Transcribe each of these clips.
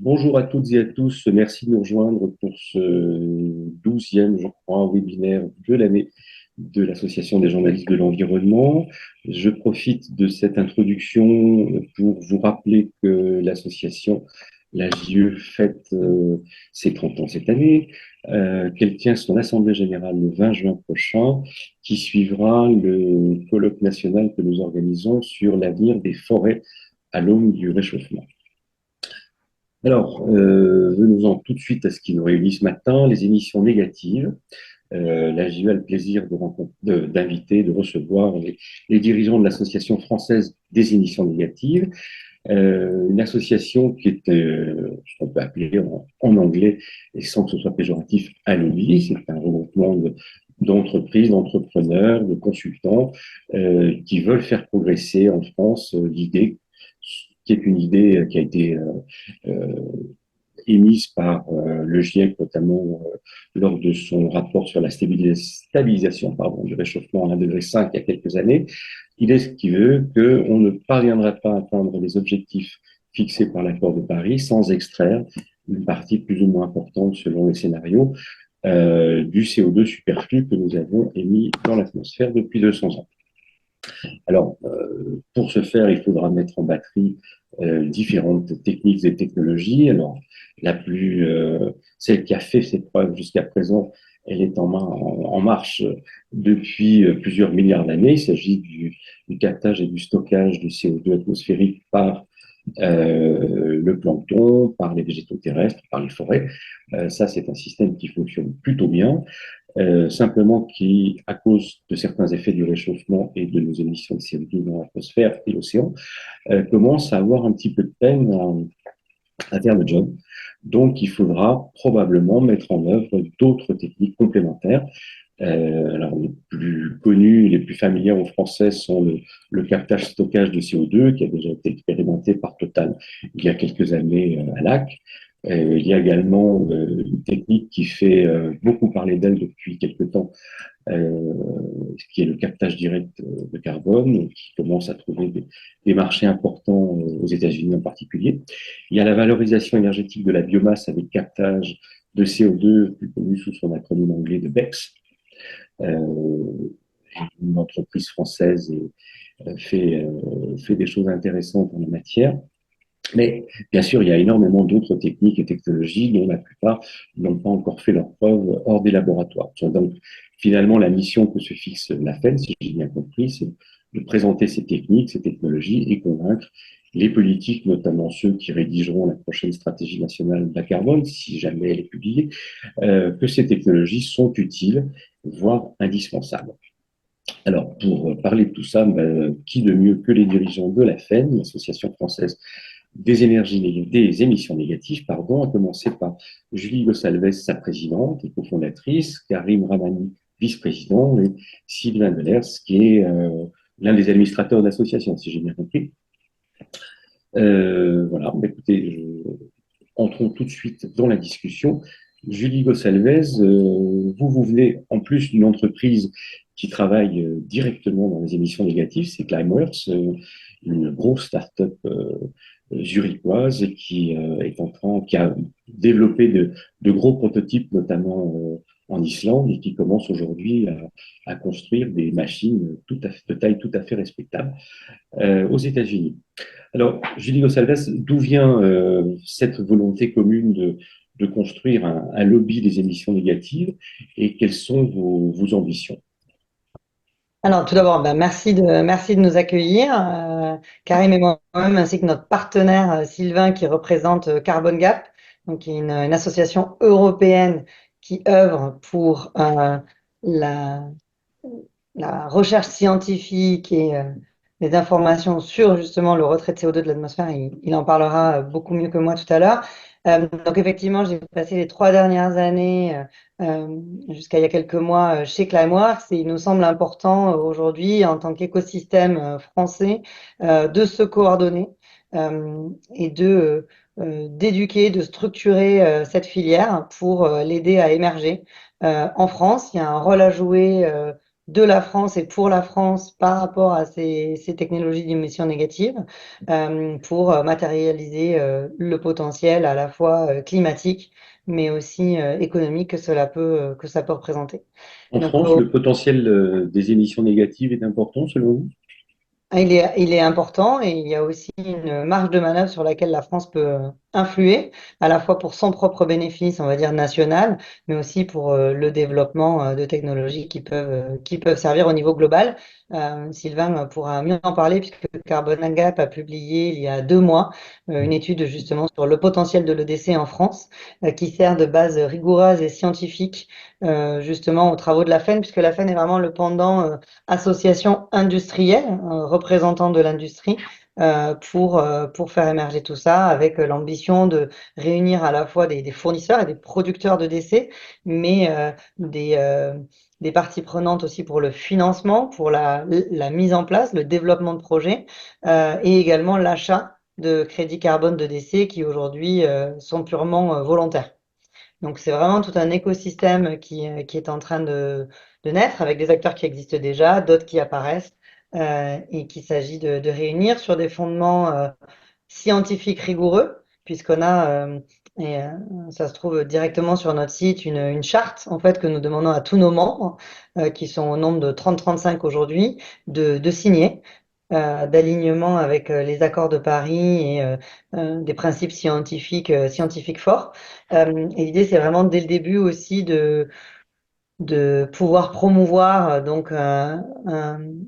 Bonjour à toutes et à tous. Merci de nous rejoindre pour ce 12e, je crois, webinaire de l'année de l'Association des journalistes de l'environnement. Je profite de cette introduction pour vous rappeler que l'association, la JE, fête ses 30 ans cette année, qu'elle tient son assemblée générale le 20 juin prochain, qui suivra le colloque national que nous organisons sur l'avenir des forêts à l'aune du réchauffement. Alors, venons-en tout de suite à ce qui nous réunit ce matin, les émissions négatives. La JE a le plaisir d'inviter, de recevoir les dirigeants de l'Association française des émissions négatives, une association qui est, ce qu'on peut appeler en anglais, et sans que ce soit péjoratif, un lobby. C'est un regroupement d'entreprises, d'entrepreneurs, de consultants qui veulent faire progresser en France l'idée, qui est une idée qui a été euh, émise par le GIEC, notamment lors de son rapport sur la stabilisation du réchauffement à 1,5 degré il y a quelques années. Il est ce qui veut qu'on ne parviendra pas à atteindre les objectifs fixés par l'accord de Paris sans extraire une partie plus ou moins importante, selon les scénarios, du CO2 superflu que nous avons émis dans l'atmosphère depuis 200 ans. Alors, pour ce faire, il faudra mettre en batterie différentes techniques et technologies. Alors, celle qui a fait ses preuves jusqu'à présent, elle est en marche depuis plusieurs milliards d'années. Il s'agit du captage et du stockage du CO2 atmosphérique par le plancton, par les végétaux terrestres, par les forêts. Ça, c'est un système qui fonctionne plutôt bien. Simplement qui, à cause de certains effets du réchauffement et de nos émissions de CO2 dans l'atmosphère et l'océan, commence à avoir un petit peu de peine à faire le job. Donc, il faudra probablement mettre en œuvre d'autres techniques complémentaires. Alors, les plus connues, les plus familières aux Français sont le captage-stockage de CO2, qui a déjà été expérimenté par Total il y a quelques années à Lac. Il y a également une technique qui fait beaucoup parler d'elle depuis quelques temps, euh, qui est le captage direct de carbone, qui commence à trouver des marchés importants aux États-Unis en particulier. Il y a la valorisation énergétique de la biomasse avec captage de CO2, plus connu sous son acronyme anglais de BECS. Une entreprise française fait des choses intéressantes en la matière. Mais bien sûr, il y a énormément d'autres techniques et technologies dont la plupart n'ont pas encore fait leurs preuves hors des laboratoires. Donc, finalement, la mission que se fixe la FED, si j'ai bien compris, c'est de présenter ces techniques, ces technologies et convaincre les politiques, notamment ceux qui rédigeront la prochaine stratégie nationale bas carbone, si jamais elle est publiée, que ces technologies sont utiles, voire indispensables. Alors, pour parler de tout ça, qui de mieux que les dirigeants de la FEN, l'Association française des émissions négatives, pardon, à commencer par Julie Gonçalves, sa présidente et cofondatrice, Karim Ramani, vice-président, et Sylvain Delers, qui est l'un des administrateurs de l'association, si j'ai bien compris. Voilà, écoutez, entrons tout de suite dans la discussion. Julie Gonçalves, vous venez en plus d'une entreprise qui travaille directement dans les émissions négatives, c'est Climeworks, une grosse start-up zurichoise qui a développé de gros prototypes, notamment en Islande, et qui commence aujourd'hui à construire des machines de taille tout à fait respectable aux États-Unis. Alors, Julie Gonçalves, d'où vient cette volonté commune de construire un lobby des émissions négatives et quelles sont vos ambitions? Alors, tout d'abord, merci de nous accueillir, Karim et moi-même, ainsi que notre partenaire Sylvain qui représente Carbon Gap, donc qui est une association européenne qui œuvre pour la, la recherche scientifique et les informations sur justement le retrait de CO2 de l'atmosphère. Il en parlera beaucoup mieux que moi tout à l'heure. Donc effectivement, j'ai passé les 3 dernières années jusqu'à il y a quelques mois chez Climeworks et il nous semble important aujourd'hui en tant qu'écosystème français de se coordonner et d'éduquer, de structurer cette filière pour l'aider à émerger. En France, il y a un rôle à jouer de la France et pour la France par rapport à ces technologies d'émissions négatives pour matérialiser le potentiel à la fois climatique mais aussi économique que ça peut représenter. En Donc, France, le potentiel des émissions négatives est important selon vous? il est important et il y a aussi une marge de manœuvre sur laquelle la France peut influer, à la fois pour son propre bénéfice, on va dire national, mais aussi pour le développement de technologies qui peuvent servir au niveau global. Sylvain pourra mieux en parler puisque Carbon Gap a publié il y a 2 mois une étude justement sur le potentiel de l'EDC en France, qui sert de base rigoureuse et scientifique justement aux travaux de la FEN, puisque la FEN est vraiment le pendant association industrielle, représentant de l'industrie, pour faire émerger tout ça, avec l'ambition de réunir à la fois des fournisseurs et des producteurs de décès, mais des parties prenantes aussi pour le financement, pour la mise en place, le développement de projets, et également l'achat de crédits carbone de décès qui aujourd'hui sont purement volontaires. Donc c'est vraiment tout un écosystème qui est en train de naître avec des acteurs qui existent déjà, d'autres qui apparaissent, et qu'il s'agit de réunir sur des fondements scientifiques rigoureux, puisqu'on a, et ça se trouve directement sur notre site, une charte en fait que nous demandons à tous nos membres, qui sont au nombre de 30-35 aujourd'hui, de signer. D'alignement avec les accords de Paris et des principes scientifiques forts. Et l'idée, c'est vraiment dès le début aussi de pouvoir promouvoir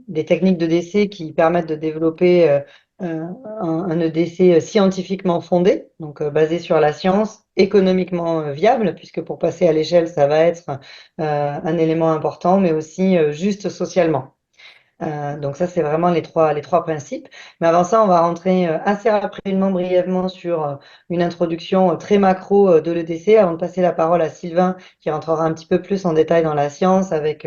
des techniques de décès qui permettent de développer un EDC scientifiquement fondé, donc basé sur la science, économiquement viable, puisque pour passer à l'échelle, ça va être un élément important, mais aussi juste socialement. Donc ça, c'est vraiment les trois principes. Mais avant ça, on va rentrer assez rapidement, brièvement sur une introduction très macro de l'EDC avant de passer la parole à Sylvain qui rentrera un petit peu plus en détail dans la science avec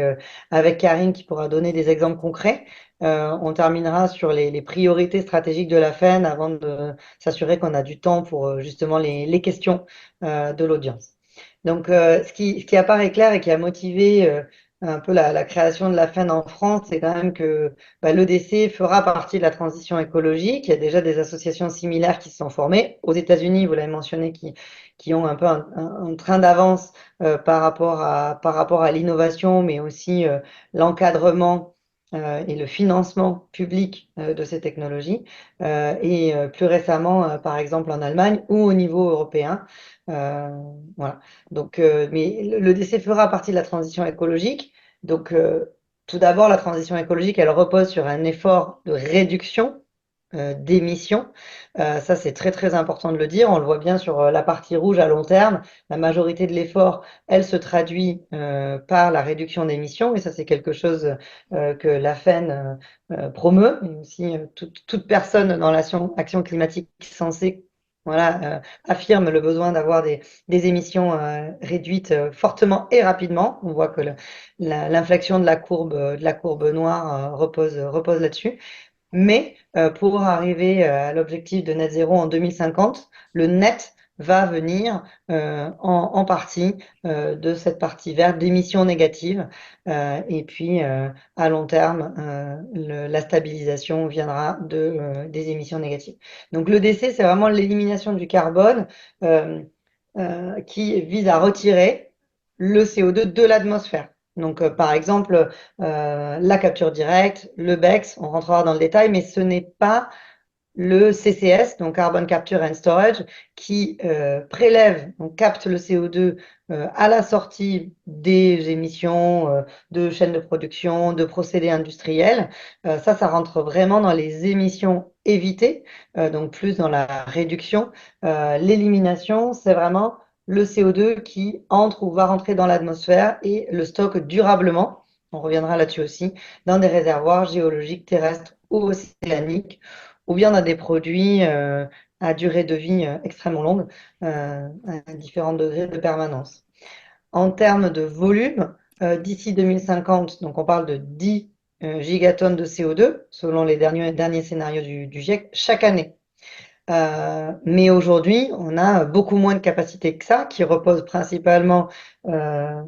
Karine qui pourra donner des exemples concrets. On terminera sur les priorités stratégiques de la FEN avant de s'assurer qu'on a du temps pour justement les questions de l'audience. Donc, ce qui apparaît clair et qui a motivé un peu la création de la FEN en France, c'est quand même que l'EDC fera partie de la transition écologique. Il y a déjà des associations similaires qui se sont formées. Aux États-Unis, vous l'avez mentionné, qui ont un peu un train d'avance par rapport à l'innovation, mais aussi l'encadrement et le financement public de ces technologies. Et plus récemment, par exemple en Allemagne ou au niveau européen. Euh, voilà. Donc, mais le décès fera partie de la transition écologique. Donc, tout d'abord, la transition écologique, elle repose sur un effort de réduction d'émissions. Ça, c'est très, très important de le dire. On le voit bien sur la partie rouge à long terme. La majorité de l'effort, elle se traduit par la réduction d'émissions. Et ça, c'est quelque chose que la FEN promeut. Et aussi, toute personne dans action climatique censée voilà, affirme le besoin d'avoir des émissions réduites fortement et rapidement. On voit que l'inflexion de la courbe noire repose là-dessus. Mais pour arriver à l'objectif de net zéro en 2050, le net va venir en partie de cette partie verte d'émissions négatives. Et puis, à long terme, la stabilisation viendra des émissions négatives. Donc, le l'EDC, c'est vraiment l'élimination du carbone euh, qui vise à retirer le CO2 de l'atmosphère. Donc, par exemple, la capture directe, le BECS, on rentrera dans le détail, mais ce n'est pas le CCS, donc Carbon Capture and Storage, qui prélève, donc capte le CO2 à la sortie des émissions de chaînes de production, de procédés industriels. Ça rentre vraiment dans les émissions évitées, donc plus dans la réduction. L'élimination, c'est vraiment le CO2 qui entre ou va rentrer dans l'atmosphère et le stocke durablement, on reviendra là-dessus aussi, dans des réservoirs géologiques terrestres ou océaniques ou bien on a des produits à durée de vie extrêmement longue, à différents degrés de permanence. En termes de volume, d'ici 2050, donc on parle de 10 gigatonnes de CO2, selon les derniers scénarios du GIEC, chaque année. Mais aujourd'hui, on a beaucoup moins de capacité que ça, qui repose principalement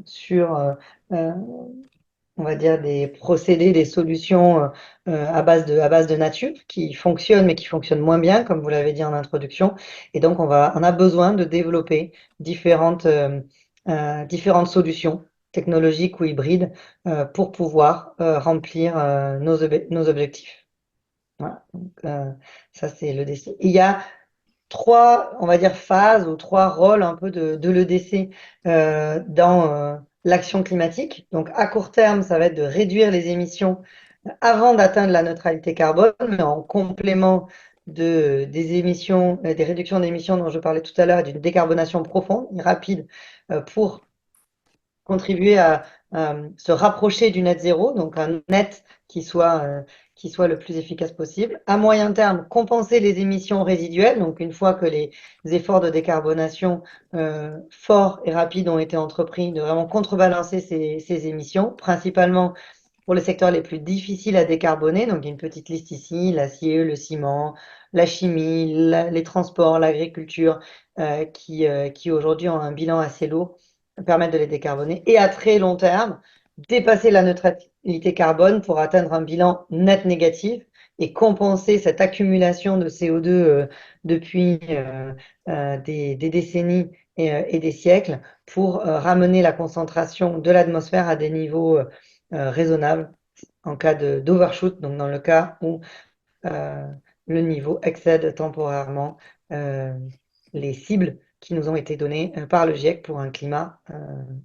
sur on va dire, des procédés, des solutions à base de nature qui fonctionnent, mais qui fonctionnent moins bien, comme vous l'avez dit en introduction. Et donc, on a besoin de développer différentes solutions technologiques ou hybrides pour pouvoir remplir nos objectifs. Voilà. Donc, ça, c'est l'EDC. Il y a trois, on va dire, phases ou trois rôles un peu de l'EDC dans l'action climatique. Donc, à court terme, ça va être de réduire les émissions avant d'atteindre la neutralité carbone, mais en complément des émissions, des réductions d'émissions dont je parlais tout à l'heure, et d'une décarbonation profonde et rapide pour contribuer à se rapprocher du net zéro, donc un net qui soit le plus efficace possible. À moyen terme, compenser les émissions résiduelles, donc une fois que les efforts de décarbonation forts et rapides ont été entrepris, de vraiment contrebalancer ces émissions, principalement pour les secteurs les plus difficiles à décarboner. Donc, il y a une petite liste ici, l'acier, le ciment, la chimie, les transports, l'agriculture, qui aujourd'hui ont un bilan assez lourd, permettre de les décarboner. Et à très long terme, dépasser la neutralité carbone pour atteindre un bilan net négatif et compenser cette accumulation de CO2 depuis des décennies et des siècles pour ramener la concentration de l'atmosphère à des niveaux raisonnable en cas d'overshoot, donc dans le cas où euh, le niveau excède temporairement euh, les cibles qui nous ont été données par le GIEC pour un climat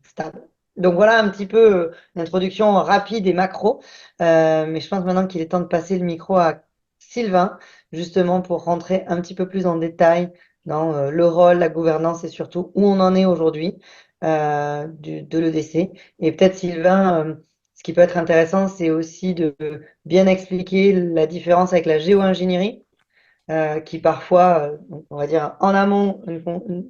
stable. Donc voilà un petit peu une introduction rapide et macro, mais je pense maintenant qu'il est temps de passer le micro à Sylvain, justement pour rentrer un petit peu plus en détail dans le rôle, la gouvernance et surtout où on en est aujourd'hui de l'EDC. Et peut-être Sylvain, ce qui peut être intéressant, c'est aussi de bien expliquer la différence avec la géo-ingénierie, qui parfois, on va dire en amont, une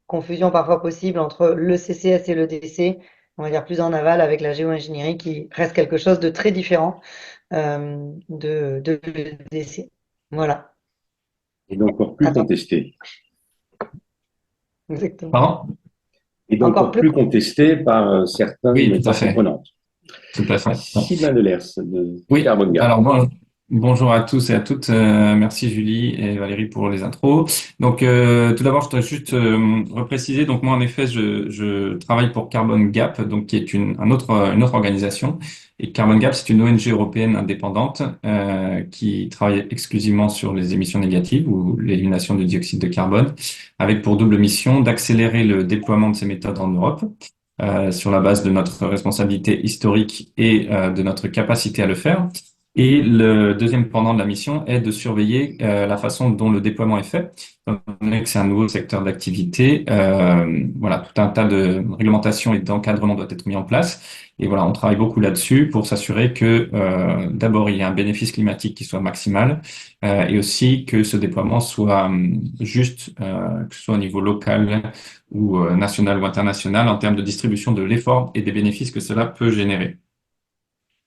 confusion parfois possible entre le CCS et le DC, on va dire plus en aval avec la géo-ingénierie qui reste quelque chose de très différent de l'EDC. Voilà, Et d'encore plus attends, contesté. exactement. Pardon? Et Encore d'encore plus. plus contesté par Oui, certaines tout à parties fait. prenantes. Tout à fait. Ouais. Sylvain Delers de Oui, Carbon Gap. alors bonjour à tous et à toutes. Merci Julie et Valérie pour les intros. Donc tout d'abord, je voudrais juste repréciser. Donc moi, en effet, je travaille pour Carbon Gap, donc qui est une autre organisation. Et Carbon Gap, c'est une ONG européenne indépendante qui travaille exclusivement sur les émissions négatives ou l'élimination du dioxyde de carbone, avec pour double mission d'accélérer le déploiement de ces méthodes en Europe. Sur la base de notre responsabilité historique et de notre capacité à le faire. Et le deuxième pendant de la mission est de surveiller la façon dont le déploiement est fait. Étant donné que c'est un nouveau secteur d'activité, voilà, tout un tas de réglementations et d'encadrement doit être mis en place. Et voilà, on travaille beaucoup là-dessus pour s'assurer que d'abord il y a un bénéfice climatique qui soit maximal et aussi que ce déploiement soit juste, que ce soit au niveau local ou national ou international en termes de distribution de l'effort et des bénéfices que cela peut générer.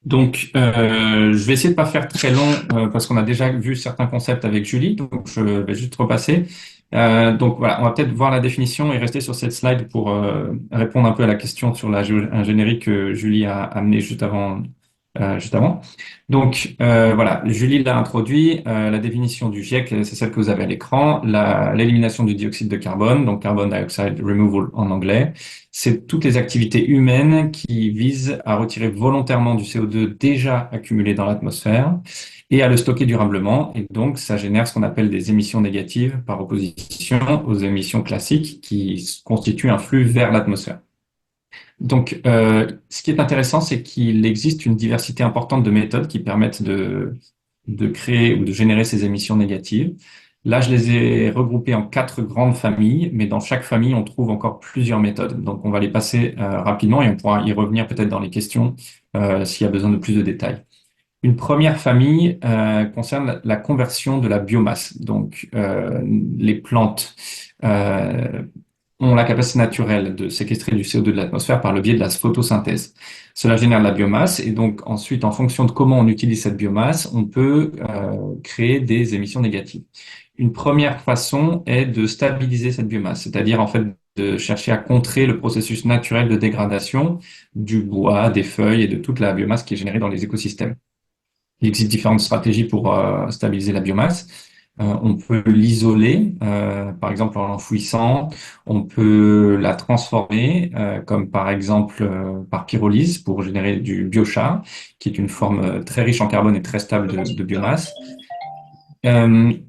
Donc, je vais essayer de pas faire très long parce qu'on a déjà vu certains concepts avec Julie, donc je vais juste repasser. Donc voilà, on va peut-être voir la définition et rester sur cette slide pour répondre un peu à la question sur la géo-ingénierie que Julie a amenée juste avant. Juste avant. Donc voilà, Julie l'a introduit. La définition du GIEC, c'est celle que vous avez à l'écran. L'élimination du dioxyde de carbone, donc carbon dioxide removal en anglais. C'est toutes les activités humaines qui visent à retirer volontairement du CO2 déjà accumulé dans l'atmosphère et à le stocker durablement. Et donc, ça génère ce qu'on appelle des émissions négatives par opposition aux émissions classiques qui constituent un flux vers l'atmosphère. Donc, ce qui est intéressant, c'est qu'il existe une diversité importante de méthodes qui permettent de créer ou de générer ces émissions négatives. Là, je les ai regroupées en quatre grandes familles, mais dans chaque famille, on trouve encore plusieurs méthodes. Donc, on va les passer rapidement et on pourra y revenir peut-être dans les questions s'il y a besoin de plus de détails. Une première famille concerne la conversion de la biomasse. Donc, les plantes ont la capacité naturelle de séquestrer du CO2 de l'atmosphère par le biais de la photosynthèse. Cela génère de la biomasse et donc ensuite, en fonction de comment on utilise cette biomasse, on peut créer des émissions négatives. Une première façon est de stabiliser cette biomasse, c'est-à-dire en fait de chercher à contrer le processus naturel de dégradation du bois, des feuilles et de toute la biomasse qui est générée dans les écosystèmes. Il existe différentes stratégies pour stabiliser la biomasse. On peut l'isoler, par exemple en l'enfouissant. On peut la transformer, comme par exemple par pyrolyse pour générer du biochar, qui est une forme très riche en carbone et très stable de biomasse.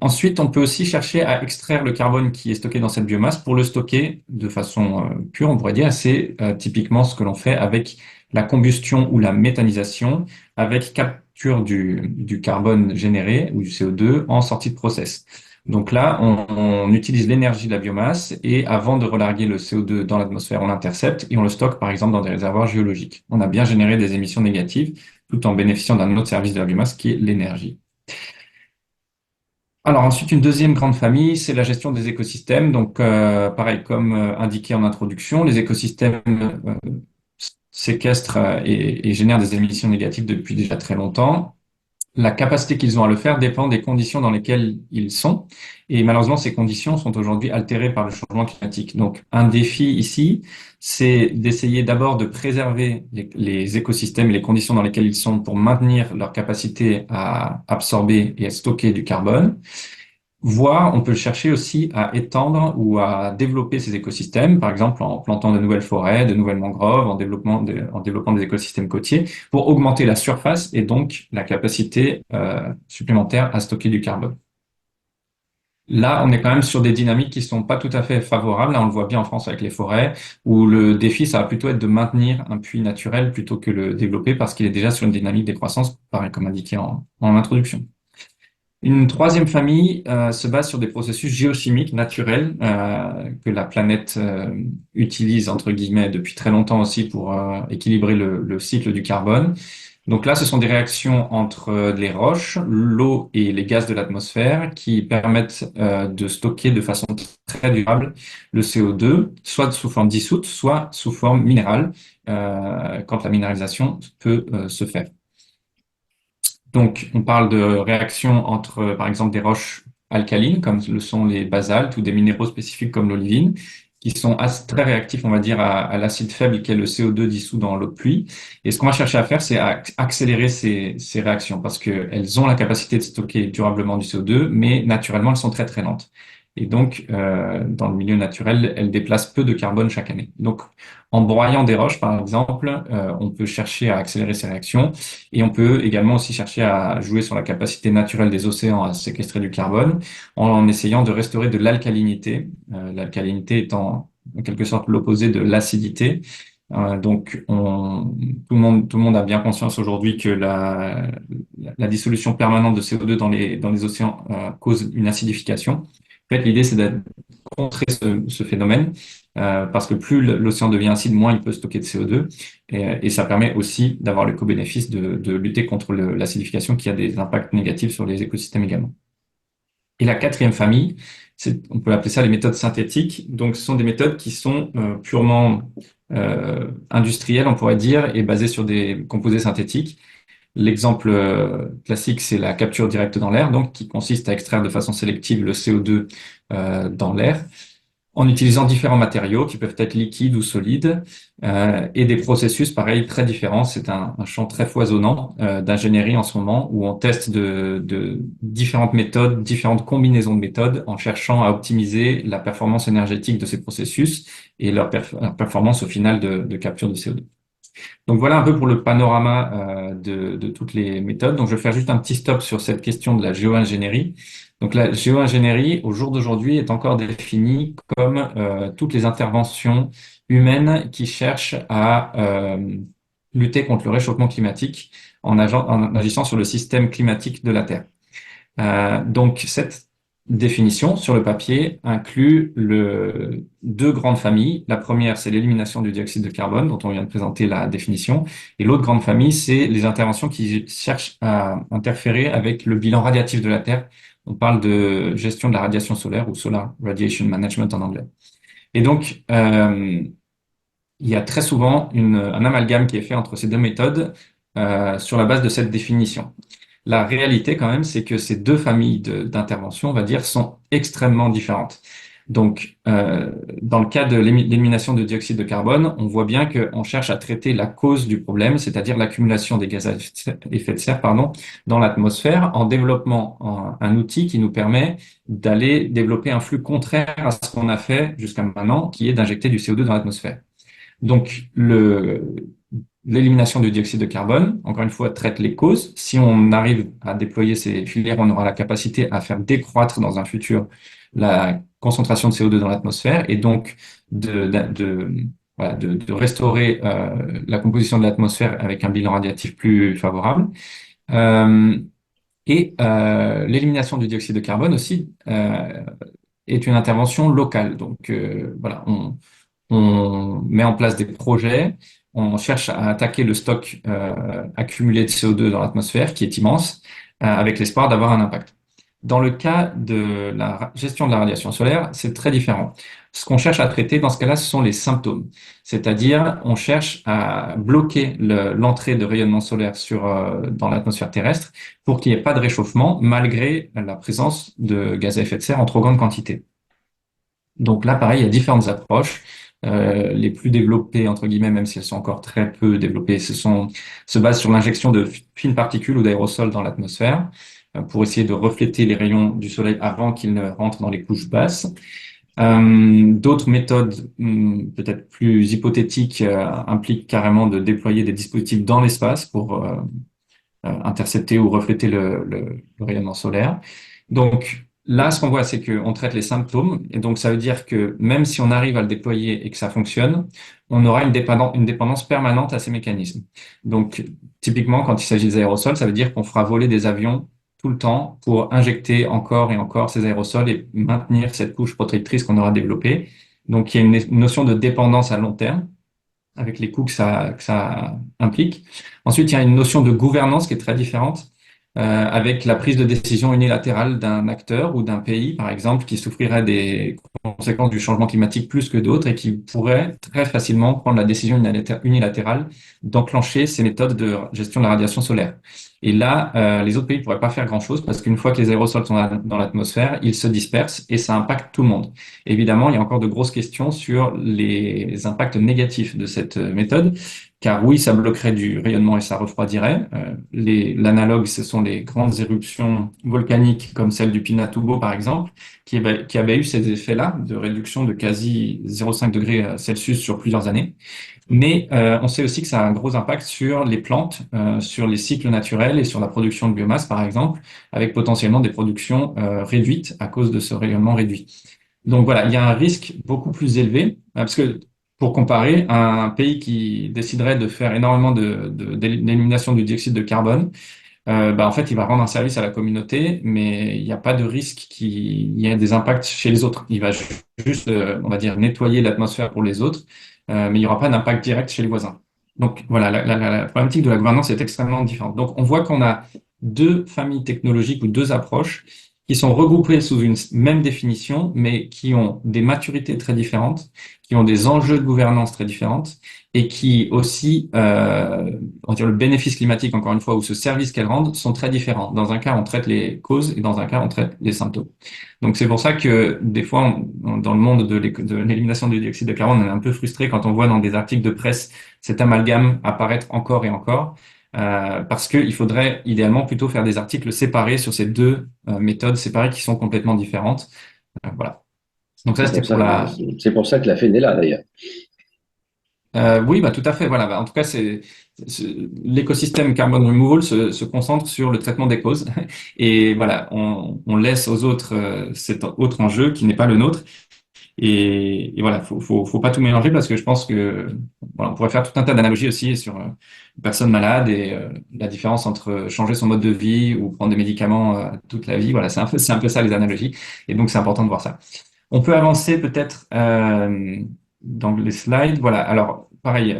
Ensuite, on peut aussi chercher à extraire le carbone qui est stocké dans cette biomasse pour le stocker de façon pure, on pourrait dire. C'est typiquement ce que l'on fait avec la combustion ou la méthanisation, avec capture du carbone généré ou du CO2 en sortie de process. Donc là, on utilise l'énergie de la biomasse et avant de relarguer le CO2 dans l'atmosphère, on l'intercepte et on le stocke par exemple dans des réservoirs géologiques. On a bien généré des émissions négatives tout en bénéficiant d'un autre service de la biomasse qui est l'énergie. Alors ensuite, une deuxième grande famille, c'est la gestion des écosystèmes. Donc pareil, comme indiqué en introduction, les écosystèmes séquestrent et génèrent des émissions négatives depuis déjà très longtemps. La capacité qu'ils ont à le faire dépend des conditions dans lesquelles ils sont. Et malheureusement, ces conditions sont aujourd'hui altérées par le changement climatique. Donc un défi ici, c'est d'essayer d'abord de préserver les écosystèmes et les conditions dans lesquelles ils sont pour maintenir leur capacité à absorber et à stocker du carbone. Voire, on peut chercher aussi à étendre ou à développer ces écosystèmes, par exemple en plantant de nouvelles forêts, de nouvelles mangroves, en développant des écosystèmes côtiers, pour augmenter la surface et donc la capacité supplémentaire à stocker du carbone. Là, on est quand même sur des dynamiques qui sont pas tout à fait favorables. Là, on le voit bien en France avec les forêts, où le défi, ça va plutôt être de maintenir un puits naturel plutôt que le développer parce qu'il est déjà sur une dynamique décroissance, pareil comme indiqué en introduction. Une troisième famille se base sur des processus géochimiques naturels que la planète utilise entre guillemets depuis très longtemps aussi pour équilibrer le cycle du carbone. Donc là, ce sont des réactions entre les roches, l'eau et les gaz de l'atmosphère qui permettent de stocker de façon très durable le CO2, soit sous forme dissoute, soit sous forme minérale, quand la minéralisation peut se faire. Donc, on parle de réactions entre, par exemple, des roches alcalines, comme le sont les basaltes, ou des minéraux spécifiques comme l'olivine, qui sont très réactifs, on va dire, à l'acide faible qui est le CO2 dissous dans l'eau de pluie. Et ce qu'on va chercher à faire, c'est à accélérer ces réactions, parce qu'elles ont la capacité de stocker durablement du CO2, mais naturellement, elles sont très, très lentes. Et donc, dans le milieu naturel, elles déplacent peu de carbone chaque année. Donc, en broyant des roches, par exemple, on peut chercher à accélérer ces réactions et on peut également aussi chercher à jouer sur la capacité naturelle des océans à séquestrer du carbone en essayant de restaurer de l'alcalinité, l'alcalinité étant en quelque sorte l'opposé de l'acidité. Donc, tout le monde a bien conscience aujourd'hui que la dissolution permanente de CO2 dans les océans cause une acidification. En fait, l'idée, c'est de contrer ce phénomène parce que plus l'océan devient acide, moins il peut stocker de CO2 et ça permet aussi d'avoir le co-bénéfice de lutter contre l'acidification qui a des impacts négatifs sur les écosystèmes également. Et la quatrième famille, on peut appeler ça les méthodes synthétiques. Donc, ce sont des méthodes qui sont purement industrielles, on pourrait dire, et basées sur des composés synthétiques. L'exemple classique, c'est la capture directe dans l'air, donc qui consiste à extraire de façon sélective le CO2 dans l'air, en utilisant différents matériaux qui peuvent être liquides ou solides, et des processus, pareil, très différents. C'est un champ très foisonnant d'ingénierie en ce moment, où on teste de différentes méthodes, différentes combinaisons de méthodes, en cherchant à optimiser la performance énergétique de ces processus et leur performance au final de capture de CO2. Donc voilà un peu pour le panorama de toutes les méthodes. Donc je vais faire juste un petit stop sur cette question de la géo-ingénierie. Donc la géo-ingénierie, au jour d'aujourd'hui, est encore définie comme toutes les interventions humaines qui cherchent à lutter contre le réchauffement climatique en agissant sur le système climatique de la Terre. Donc cette définition sur le papier inclut deux grandes familles. La première, c'est l'élimination du dioxyde de carbone, dont on vient de présenter la définition. Et l'autre grande famille, c'est les interventions qui cherchent à interférer avec le bilan radiatif de la Terre. On parle de gestion de la radiation solaire ou Solar Radiation Management en anglais. Et donc, il y a très souvent un amalgame qui est fait entre ces deux méthodes sur la base de cette définition. La réalité, quand même, c'est que ces deux familles d'intervention, on va dire, sont extrêmement différentes. Donc, dans le cas de l'élimination de dioxyde de carbone, on voit bien qu'on cherche à traiter la cause du problème, c'est-à-dire l'accumulation des gaz à effet de serre, pardon, dans l'atmosphère, en développant un outil qui nous permet d'aller développer un flux contraire à ce qu'on a fait jusqu'à maintenant, qui est d'injecter du CO2 dans l'atmosphère. Donc, l'élimination du dioxyde de carbone, encore une fois, traite les causes. Si on arrive à déployer ces filières, on aura la capacité à faire décroître dans un futur la concentration de CO2 dans l'atmosphère et donc voilà, de restaurer la composition de l'atmosphère avec un bilan radiatif plus favorable. Euh, L'élimination du dioxyde de carbone aussi est une intervention locale. Donc voilà, on met en place des projets, on cherche à attaquer le stock accumulé de CO2 dans l'atmosphère, qui est immense, avec l'espoir d'avoir un impact. Dans le cas de la gestion de la radiation solaire, c'est très différent. Ce qu'on cherche à traiter dans ce cas-là, ce sont les symptômes. C'est-à-dire, on cherche à bloquer l'entrée de rayonnement solaire dans l'atmosphère terrestre pour qu'il n'y ait pas de réchauffement malgré la présence de gaz à effet de serre en trop grande quantité. Donc là, pareil, il y a différentes approches. Les plus développées, entre guillemets, même si elles sont encore très peu développées, se basent sur l'injection de fines particules ou d'aérosols dans l'atmosphère pour essayer de refléter les rayons du soleil avant qu'ils ne rentrent dans les couches basses. D'autres méthodes, peut-être plus hypothétiques, impliquent carrément de déployer des dispositifs dans l'espace pour intercepter ou refléter le rayonnement solaire. Donc là, ce qu'on voit, c'est qu'on traite les symptômes, et donc ça veut dire que même si on arrive à le déployer et que ça fonctionne, on aura une dépendance permanente à ces mécanismes. Donc typiquement, quand il s'agit des aérosols, ça veut dire qu'on fera voler des avions tout le temps pour injecter encore et encore ces aérosols et maintenir cette couche protectrice qu'on aura développée. Donc il y a une notion de dépendance à long terme avec les coûts que ça implique. Ensuite, il y a une notion de gouvernance qui est très différente, avec la prise de décision unilatérale d'un acteur ou d'un pays, par exemple, qui souffrirait des conséquences du changement climatique plus que d'autres et qui pourrait très facilement prendre la décision unilatérale d'enclencher ces méthodes de gestion de la radiation solaire. Et là, les autres pays ne pourraient pas faire grand-chose parce qu'une fois que les aérosols sont dans l'atmosphère, ils se dispersent et ça impacte tout le monde. Évidemment, il y a encore de grosses questions sur les impacts négatifs de cette méthode, car oui, ça bloquerait du rayonnement et ça refroidirait. L'analogue, ce sont les grandes éruptions volcaniques comme celle du Pinatubo, par exemple, qui avait eu ces effets-là de réduction de quasi 0,5 degrés Celsius sur plusieurs années. Mais on sait aussi que ça a un gros impact sur les plantes, sur les cycles naturels et sur la production de biomasse, par exemple, avec potentiellement des productions réduites à cause de ce rayonnement réduit. Donc voilà, il y a un risque beaucoup plus élevé, parce que pour comparer, un pays qui déciderait de faire énormément d'élimination du dioxyde de carbone, en fait, il va rendre un service à la communauté, mais il n'y a pas de risque qu'il y ait des impacts chez les autres. Il va juste, on va dire, nettoyer l'atmosphère pour les autres, mais il n'y aura pas d'impact direct chez les voisins. Donc voilà, la problématique de la gouvernance est extrêmement différente. Donc on voit qu'on a deux familles technologiques ou deux approches qui sont regroupées sous une même définition, mais qui ont des maturités très différentes, qui ont des enjeux de gouvernance très différentes, et qui aussi, on va dire le bénéfice climatique, encore une fois, ou ce service qu'elles rendent, sont très différents. Dans un cas, on traite les causes, et dans un cas, on traite les symptômes. Donc c'est pour ça que des fois, dans le monde de l'élimination du dioxyde de carbone, on est un peu frustré quand on voit dans des articles de presse cet amalgame apparaître encore et encore. Parce qu'il faudrait idéalement plutôt faire des articles séparés sur ces deux méthodes séparées qui sont complètement différentes. Voilà. Donc ça, c'était pour la... C'est pour ça que la FEN est là, d'ailleurs. Oui, tout à fait. Voilà. En tout cas, l'écosystème carbon removal se concentre sur le traitement des causes. Et voilà, on laisse aux autres cet autre enjeu qui n'est pas le nôtre. Et voilà, faut pas tout mélanger parce que je pense que voilà, on pourrait faire tout un tas d'analogies aussi sur une personne malade et la différence entre changer son mode de vie ou prendre des médicaments toute la vie. Voilà, c'est un peu ça les analogies. Et donc, c'est important de voir ça. On peut avancer peut-être dans les slides. Voilà. Alors, pareil,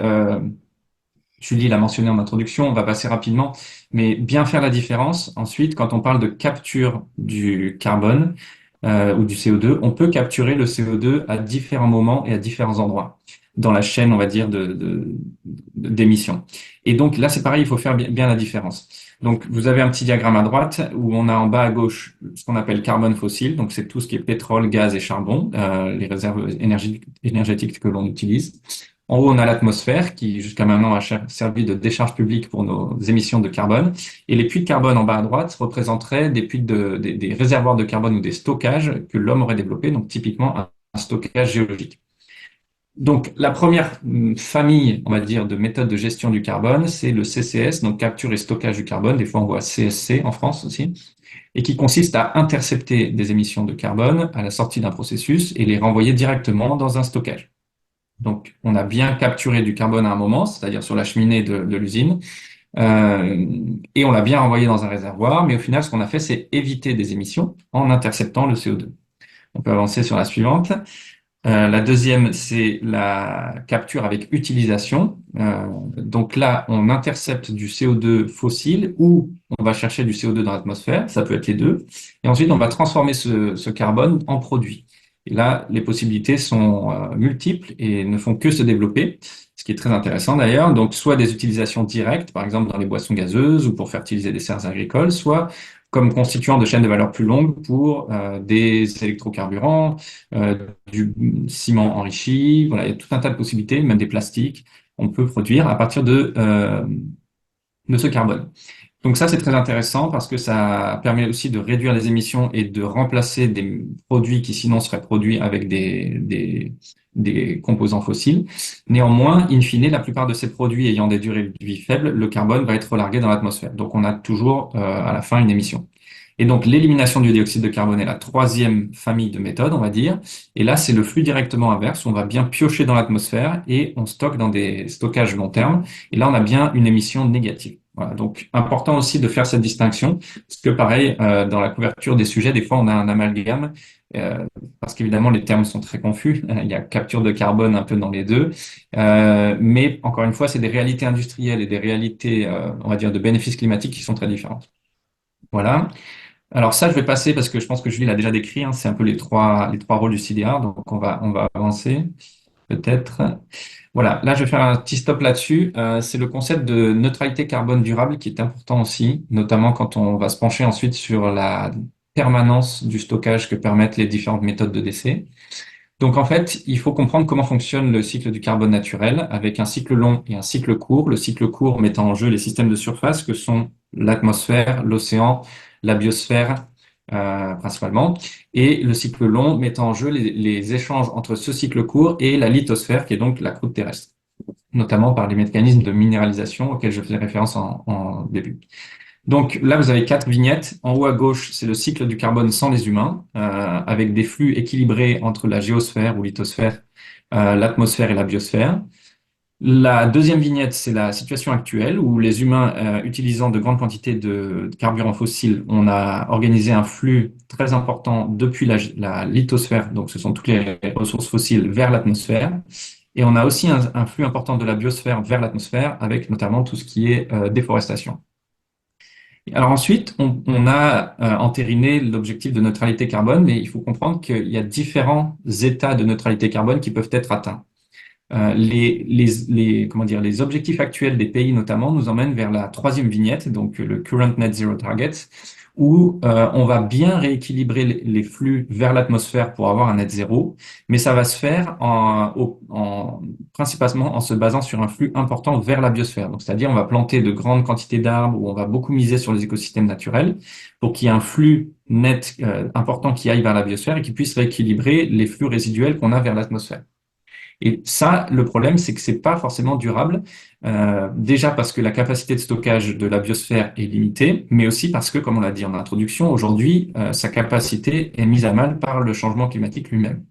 Julie l'a mentionné en introduction, on va passer rapidement, mais bien faire la différence. Ensuite, quand on parle de capture du carbone ou du CO2, on peut capturer le CO2 à différents moments et à différents endroits. dans la chaîne, on va dire, d'émissions. Et donc là, c'est pareil, il faut faire bien la différence. Donc, vous avez un petit diagramme à droite où on a en bas à gauche ce qu'on appelle carbone fossile. Donc, c'est tout ce qui est pétrole, gaz et charbon, les réserves énergétiques que l'on utilise. En haut, on a l'atmosphère qui, jusqu'à maintenant, a servi de décharge publique pour nos émissions de carbone. Et les puits de carbone en bas à droite représenteraient des puits des réservoirs de carbone ou des stockages que l'homme aurait développés. Donc, typiquement, un stockage géologique. Donc, la première famille, on va dire, de méthodes de gestion du carbone, c'est le CCS, donc capture et stockage du carbone. Des fois, on voit CSC en France aussi, et qui consiste à intercepter des émissions de carbone à la sortie d'un processus et les renvoyer directement dans un stockage. Donc, on a bien capturé du carbone à un moment, c'est-à-dire sur la cheminée de l'usine, et on l'a bien renvoyé dans un réservoir, mais au final, ce qu'on a fait, c'est éviter des émissions en interceptant le CO2. On peut avancer sur la suivante. La deuxième, c'est la capture avec utilisation. Donc là, on intercepte du CO2 fossile ou on va chercher du CO2 dans l'atmosphère, ça peut être les deux. Et ensuite, on va transformer ce carbone en produit. Et là, les possibilités sont multiples et ne font que se développer, ce qui est très intéressant d'ailleurs. Donc, soit des utilisations directes, par exemple dans les boissons gazeuses ou pour fertiliser des serres agricoles, soit comme constituant de chaînes de valeur plus longues pour des électrocarburants, du ciment enrichi. Voilà, il y a tout un tas de possibilités, même des plastiques. On peut produire à partir de ce carbone. Donc ça, c'est très intéressant parce que ça permet aussi de réduire les émissions et de remplacer des produits qui sinon seraient produits avec des composants fossiles. Néanmoins, in fine, la plupart de ces produits ayant des durées de vie faibles, le carbone va être relargué dans l'atmosphère. Donc on a toujours à la fin une émission. Et donc, l'élimination du dioxyde de carbone est la troisième famille de méthodes, on va dire. Et là, c'est le flux directement inverse. On va bien piocher dans l'atmosphère et on stocke dans des stockages long terme. Et là, on a bien une émission négative. Voilà. Donc, important aussi de faire cette distinction, parce que pareil, dans la couverture des sujets, des fois, on a un amalgame, parce qu'évidemment, les termes sont très confus. Il y a capture de carbone un peu dans les deux. Mais encore une fois, c'est des réalités industrielles et des réalités, on va dire, de bénéfices climatiques qui sont très différentes. Voilà. Alors ça, je vais passer parce que je pense que Julie l'a déjà décrit, hein, c'est un peu les trois rôles du CDR, donc on va avancer peut-être. Voilà, là je vais faire un petit stop là-dessus. C'est le concept de neutralité carbone durable qui est important aussi, notamment quand on va se pencher ensuite sur la permanence du stockage que permettent les différentes méthodes de décès. Donc en fait, il faut comprendre comment fonctionne le cycle du carbone naturel avec un cycle long et un cycle court. Le cycle court mettant en jeu les systèmes de surface que sont l'atmosphère, l'océan, la biosphère principalement, et le cycle long mettant en jeu les échanges entre ce cycle court et la lithosphère qui est donc la croûte terrestre, notamment par les mécanismes de minéralisation auxquels je faisais référence en début. Donc là, vous avez 4 vignettes. En haut à gauche, c'est le cycle du carbone sans les humains, avec des flux équilibrés entre la géosphère ou lithosphère, l'atmosphère et la biosphère. La deuxième vignette, c'est la situation actuelle où les humains, utilisant de grandes quantités de carburants fossiles, on a organisé un flux très important depuis la lithosphère, donc ce sont toutes les ressources fossiles, vers l'atmosphère. Et on a aussi un flux important de la biosphère vers l'atmosphère, avec notamment tout ce qui est déforestation. Alors ensuite, on a entériné l'objectif de neutralité carbone, mais il faut comprendre qu'il y a différents états de neutralité carbone qui peuvent être atteints. Comment dire, les objectifs actuels des pays notamment nous emmènent vers la troisième vignette, donc le Current Net Zero Target, où on va bien rééquilibrer les flux vers l'atmosphère pour avoir un net zéro, mais ça va se faire principalement en se basant sur un flux important vers la biosphère. Donc, c'est-à-dire on va planter de grandes quantités d'arbres ou on va beaucoup miser sur les écosystèmes naturels pour qu'il y ait un flux net important qui aille vers la biosphère et qui puisse rééquilibrer les flux résiduels qu'on a vers l'atmosphère. Et ça, le problème, c'est que c'est pas forcément durable. Déjà parce que la capacité de stockage de la biosphère est limitée, mais aussi parce que, comme on l'a dit en introduction, aujourd'hui, sa capacité est mise à mal par le changement climatique lui-même.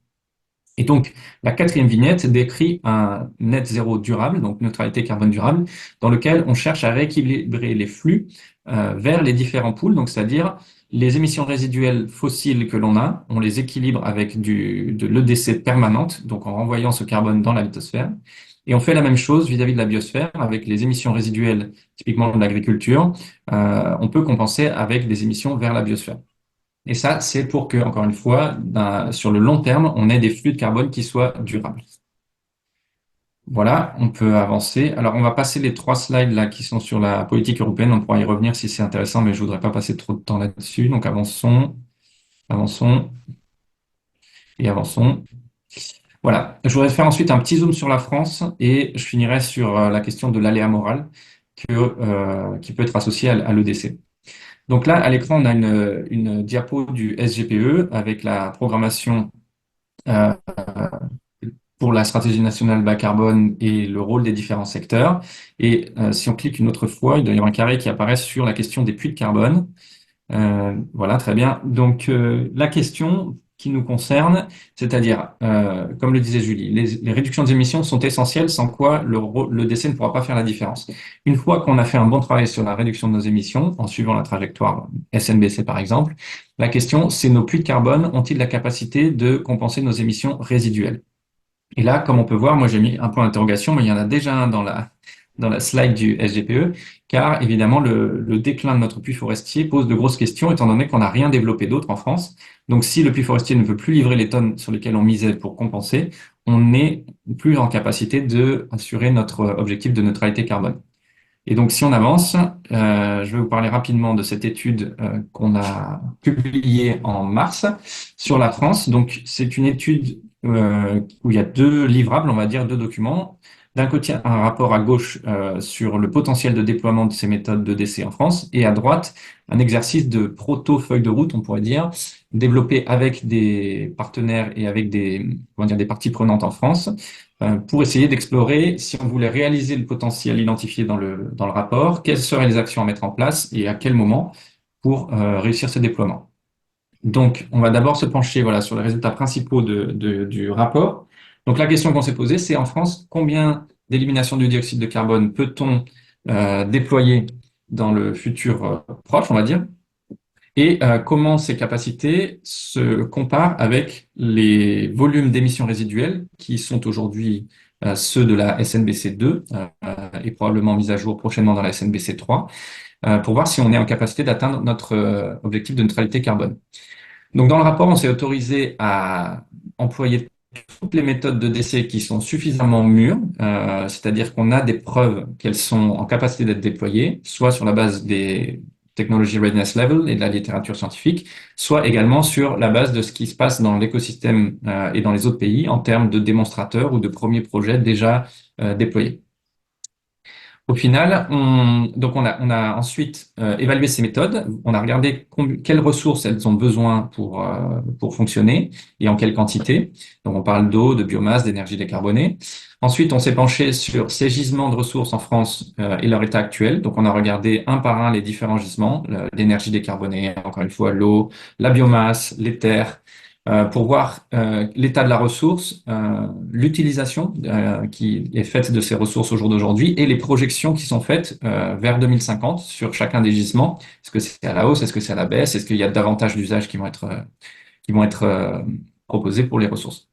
Et donc, la quatrième vignette décrit un net zéro durable, donc neutralité carbone durable, dans lequel on cherche à rééquilibrer les flux vers les différents pools, donc c'est-à-dire les émissions résiduelles fossiles que l'on a, on les équilibre avec de l'EDC permanente, donc en renvoyant ce carbone dans la lithosphère. Et on fait la même chose vis-à-vis de la biosphère, avec les émissions résiduelles, typiquement de l'agriculture, on peut compenser avec des émissions vers la biosphère. Et ça, c'est pour que, encore une fois, sur le long terme, on ait des flux de carbone qui soient durables. Voilà, on peut avancer. Alors, on va passer les 3 slides là qui sont sur la politique européenne. On pourra y revenir si c'est intéressant, mais je voudrais pas passer trop de temps là-dessus. Donc, avançons, avançons et avançons. Voilà. Je voudrais faire ensuite un petit zoom sur la France et je finirai sur la question de l'aléa moral qui peut être associé à l'EDC. Donc là, à l'écran, on a une diapo du SGPE avec la programmation euh, pour la stratégie nationale bas carbone et le rôle des différents secteurs. Et si on clique une autre fois, il doit y avoir un carré qui apparaît sur la question des puits de carbone. Voilà, très bien. Donc, la question qui nous concerne, c'est-à-dire, comme le disait Julie, les réductions des émissions sont essentielles, sans quoi le décès ne pourra pas faire la différence. Une fois qu'on a fait un bon travail sur la réduction de nos émissions, en suivant la trajectoire SNBC par exemple, la question, c'est nos puits de carbone ont-ils la capacité de compenser nos émissions résiduelles? Et là, comme on peut voir, moi j'ai mis un point d'interrogation, mais il y en a déjà un dans la slide du SGPE, car évidemment le déclin de notre puits forestier pose de grosses questions, étant donné qu'on n'a rien développé d'autre en France. Donc si le puits forestier ne veut plus livrer les tonnes sur lesquelles on misait pour compenser, on n'est plus en capacité de assurer notre objectif de neutralité carbone. Et donc, si on avance, je vais vous parler rapidement de cette étude qu'on a publiée en mars sur la France. Donc, c'est une étude où il y a 2 livrables, on va dire 2 documents. D'un côté, un rapport à gauche sur le potentiel de déploiement de ces méthodes de décès en France, et à droite, un exercice de proto-feuille de route, on pourrait dire, développé avec des partenaires et avec comment dire, des parties prenantes en France pour essayer d'explorer si on voulait réaliser le potentiel identifié dans le rapport, quelles seraient les actions à mettre en place et à quel moment pour réussir ce déploiement. Donc, on va d'abord se pencher voilà, sur les résultats principaux du rapport. Donc, la question qu'on s'est posée, c'est en France, combien d'élimination du dioxyde de carbone peut-on déployer dans le futur proche, on va dire, et comment ces capacités se comparent avec les volumes d'émissions résiduelles qui sont aujourd'hui ceux de la SNBC 2 et probablement mis à jour prochainement dans la SNBC 3 pour voir si on est en capacité d'atteindre notre objectif de neutralité carbone. Donc dans le rapport, on s'est autorisé à employer toutes les méthodes de décès qui sont suffisamment mûres, c'est-à-dire qu'on a des preuves qu'elles sont en capacité d'être déployées, soit sur la base des technologies readiness level et de la littérature scientifique, soit également sur la base de ce qui se passe dans l'écosystème et dans les autres pays en termes de démonstrateurs ou de premiers projets déjà déployés. Au final, on a ensuite évalué ces méthodes. On a regardé quelles ressources elles ont besoin pour fonctionner et en quelle quantité. Donc, on parle d'eau, de biomasse, d'énergie décarbonée. Ensuite, on s'est penché sur ces gisements de ressources en France et leur état actuel. Donc, on a regardé un par un les différents gisements, l'énergie décarbonée, encore une fois, l'eau, la biomasse, les terres, pour voir l'état de la ressource, l'utilisation qui est faite de ces ressources au jour d'aujourd'hui et les projections qui sont faites vers 2050 sur chacun des gisements. Est-ce que c'est à la hausse? Est-ce que c'est à la baisse? Est-ce qu'il y a davantage d'usages qui vont être proposés pour les ressources?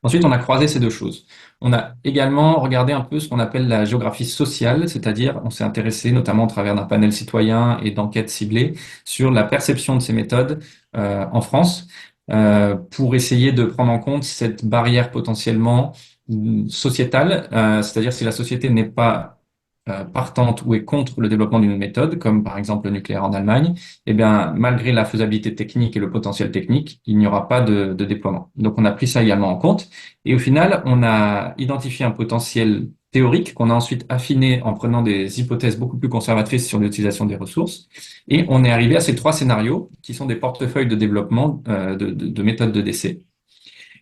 Ensuite, on a croisé ces 2 choses. On a également regardé un peu ce qu'on appelle la géographie sociale, c'est-à-dire on s'est intéressé notamment au travers d'un panel citoyen et d'enquêtes ciblées sur la perception de ces méthodes en France pour essayer de prendre en compte cette barrière potentiellement sociétale, c'est-à-dire si la société n'est pas partante ou est contre le développement d'une méthode, comme par exemple le nucléaire en Allemagne, eh bien, malgré la faisabilité technique et le potentiel technique, il n'y aura pas de déploiement. Donc, on a pris ça également en compte. Et au final, on a identifié un potentiel théorique qu'on a ensuite affiné en prenant des hypothèses beaucoup plus conservatrices sur l'utilisation des ressources. Et on est arrivé à ces 3 scénarios qui sont des portefeuilles de développement de méthodes de décès.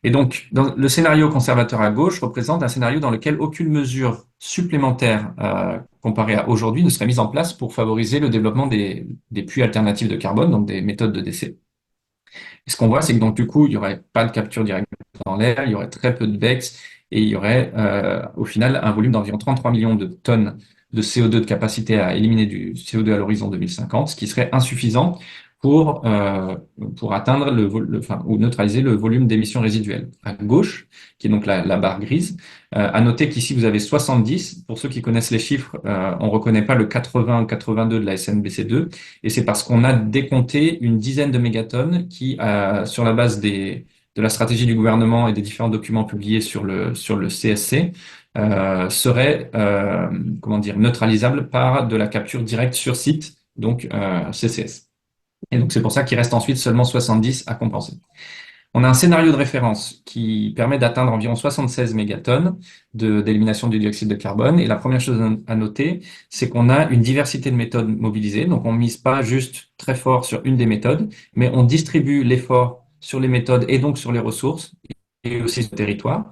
Et donc, le scénario conservateur à gauche représente un scénario dans lequel aucune mesure supplémentaire comparée à aujourd'hui ne serait mise en place pour favoriser le développement des puits alternatifs de carbone, donc des méthodes de décès. Et ce qu'on voit, c'est que donc du coup, il n'y aurait pas de capture directe dans l'air, il y aurait très peu de BECS et il y aurait au final un volume d'environ 33 millions de tonnes de CO2 de capacité à éliminer du CO2 à l'horizon 2050, ce qui serait insuffisant pour atteindre enfin, ou neutraliser le volume d'émissions résiduelles. À gauche, qui est donc la barre grise, à noter qu'ici vous avez 70. Pour ceux qui connaissent les chiffres, on reconnaît pas le 80 ou 82 de la SNBC2, et c'est parce qu'on a décompté une dizaine de mégatonnes qui, sur la base des de la stratégie du gouvernement et des différents documents publiés sur le CSC serait comment dire, neutralisable par de la capture directe sur site, donc CCS. Et donc c'est pour ça qu'il reste ensuite seulement 70 à compenser. On a un scénario de référence qui permet d'atteindre environ 76 mégatonnes d'élimination du dioxyde de carbone. Et la première chose à noter, c'est qu'on a une diversité de méthodes mobilisées. Donc, on ne mise pas juste très fort sur une des méthodes, mais on distribue l'effort sur les méthodes et donc sur les ressources et aussi sur le territoire.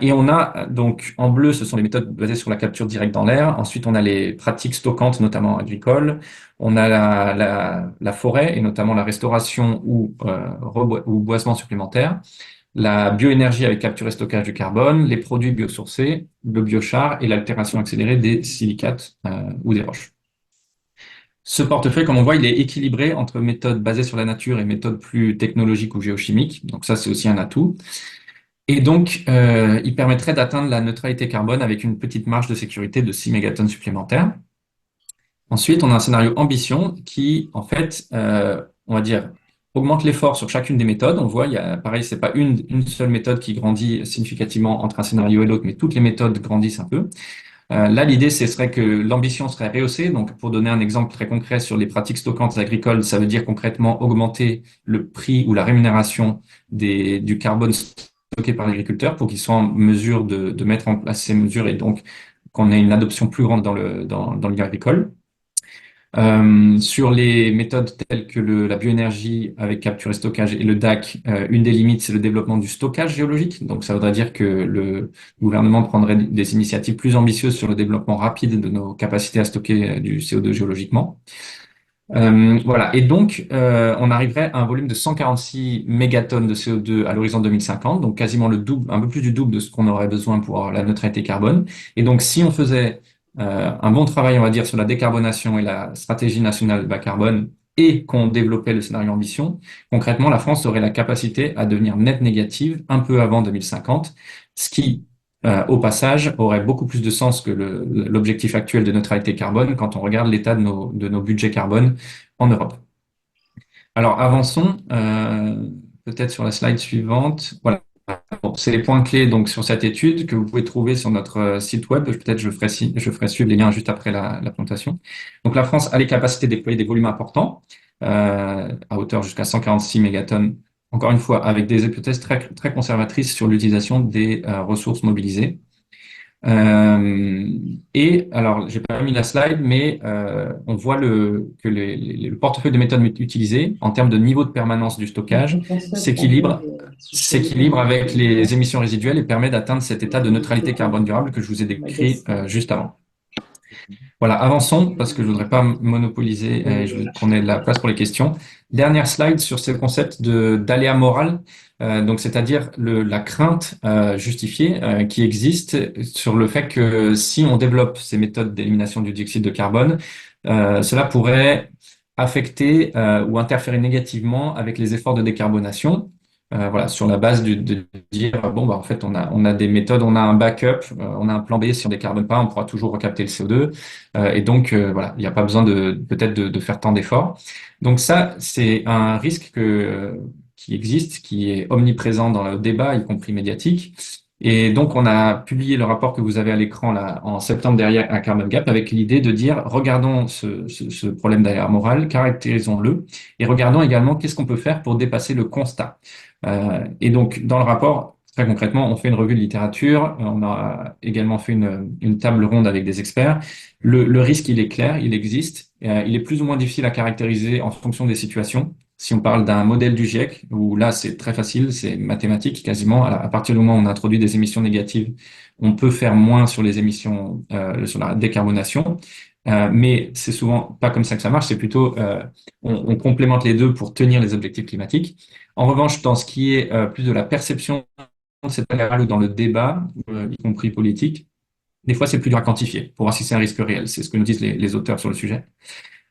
Et on a donc en bleu, ce sont les méthodes basées sur la capture directe dans l'air. Ensuite, on a les pratiques stockantes, notamment agricoles. On a la forêt et notamment la restauration ou boisement supplémentaire. La bioénergie avec capture et stockage du carbone, les produits biosourcés, le biochar et l'altération accélérée des silicates ou des roches. Ce portefeuille, comme on voit, il est équilibré entre méthodes basées sur la nature et méthodes plus technologiques ou géochimiques. Donc ça, c'est aussi un atout. Et donc, il permettrait d'atteindre la neutralité carbone avec une petite marge de sécurité de 6 mégatonnes supplémentaires. Ensuite, on a un scénario ambition qui, en fait, on va dire, augmente l'effort sur chacune des méthodes. On voit, pareil, c'est pas une seule méthode qui grandit significativement entre un scénario et l'autre, mais toutes les méthodes grandissent un peu. Là, l'idée, ce serait que l'ambition serait rehaussée. Donc, pour donner un exemple très concret sur les pratiques stockantes agricoles, ça veut dire concrètement augmenter le prix ou la rémunération du carbone stocké par l'agriculteur pour qu'ils soient en mesure de mettre en place ces mesures et donc qu'on ait une adoption plus grande dans le milieu agricole. Sur les méthodes telles que la bioénergie avec capture et stockage et le DAC, une des limites, c'est le développement du stockage géologique. Donc, ça voudrait dire que le gouvernement prendrait des initiatives plus ambitieuses sur le développement rapide de nos capacités à stocker du CO2 géologiquement. Voilà. Et donc, on arriverait à un volume de 146 mégatonnes de CO2 à l'horizon 2050, donc quasiment le double, un peu plus du double de ce qu'on aurait besoin pour la neutralité carbone. Et donc, si on faisait un bon travail, on va dire, sur la décarbonation et la stratégie nationale bas carbone et qu'on développait le scénario ambition, concrètement, la France aurait la capacité à devenir net négative un peu avant 2050, ce qui, au passage, aurait beaucoup plus de sens que l'objectif actuel de neutralité carbone quand on regarde l'état de nos budgets carbone en Europe. Alors, avançons peut-être sur la slide suivante. Voilà. Bon, c'est les points clés donc sur cette étude que vous pouvez trouver sur notre site web. Peut-être je ferai suivre les liens juste après la présentation. Donc la France a les capacités de déployer des volumes importants à hauteur jusqu'à 146 mégatonnes. Encore une fois, avec des hypothèses très très conservatrices sur l'utilisation des ressources mobilisées. Et alors, j'ai pas mis la slide, mais on voit que le portefeuille de méthodes utilisées en termes de niveau de permanence du stockage s'équilibre avec les émissions résiduelles et permet d'atteindre cet état de neutralité carbone durable que je vous ai décrit juste avant. Voilà, avançons parce que je voudrais pas monopoliser et je veux qu'on ait de la place pour les questions. Dernière slide sur ce concept d'aléa moral, donc c'est-à-dire la crainte justifiée qui existe sur le fait que si on développe ces méthodes d'élimination du dioxyde de carbone, cela pourrait affecter ou interférer négativement avec les efforts de décarbonation. Voilà, sur la base de dire bon bah en fait on a des méthodes, on a un backup, on a un plan B si on décarbone pas, on pourra toujours recapter le CO2 et donc voilà, il n'y a pas besoin peut-être de faire tant d'efforts. Donc ça c'est un risque qui existe, qui est omniprésent dans le débat, y compris médiatique. Et donc on a publié le rapport que vous avez à l'écran là en septembre derrière un Carbon Gap avec l'idée de dire regardons ce problème d'aléa moral, caractérisons-le et regardons également qu'est-ce qu'on peut faire pour dépasser le constat. Et donc, dans le rapport, très concrètement, on fait une revue de littérature, on a également fait une table ronde avec des experts. Le risque, il est clair, il existe. Il est plus ou moins difficile à caractériser en fonction des situations. Si on parle d'un modèle du GIEC, où là, c'est très facile, c'est mathématique quasiment. À partir du moment où on introduit des émissions négatives, on peut faire moins sur les émissions, sur la décarbonation. Mais c'est souvent pas comme ça que ça marche, c'est plutôt on complémente les deux pour tenir les objectifs climatiques. En revanche, dans ce qui est plus de la perception de cette aléa ou dans le débat, y compris politique, des fois c'est plus dur à quantifier pour voir si c'est un risque réel. C'est ce que nous disent les auteurs sur le sujet.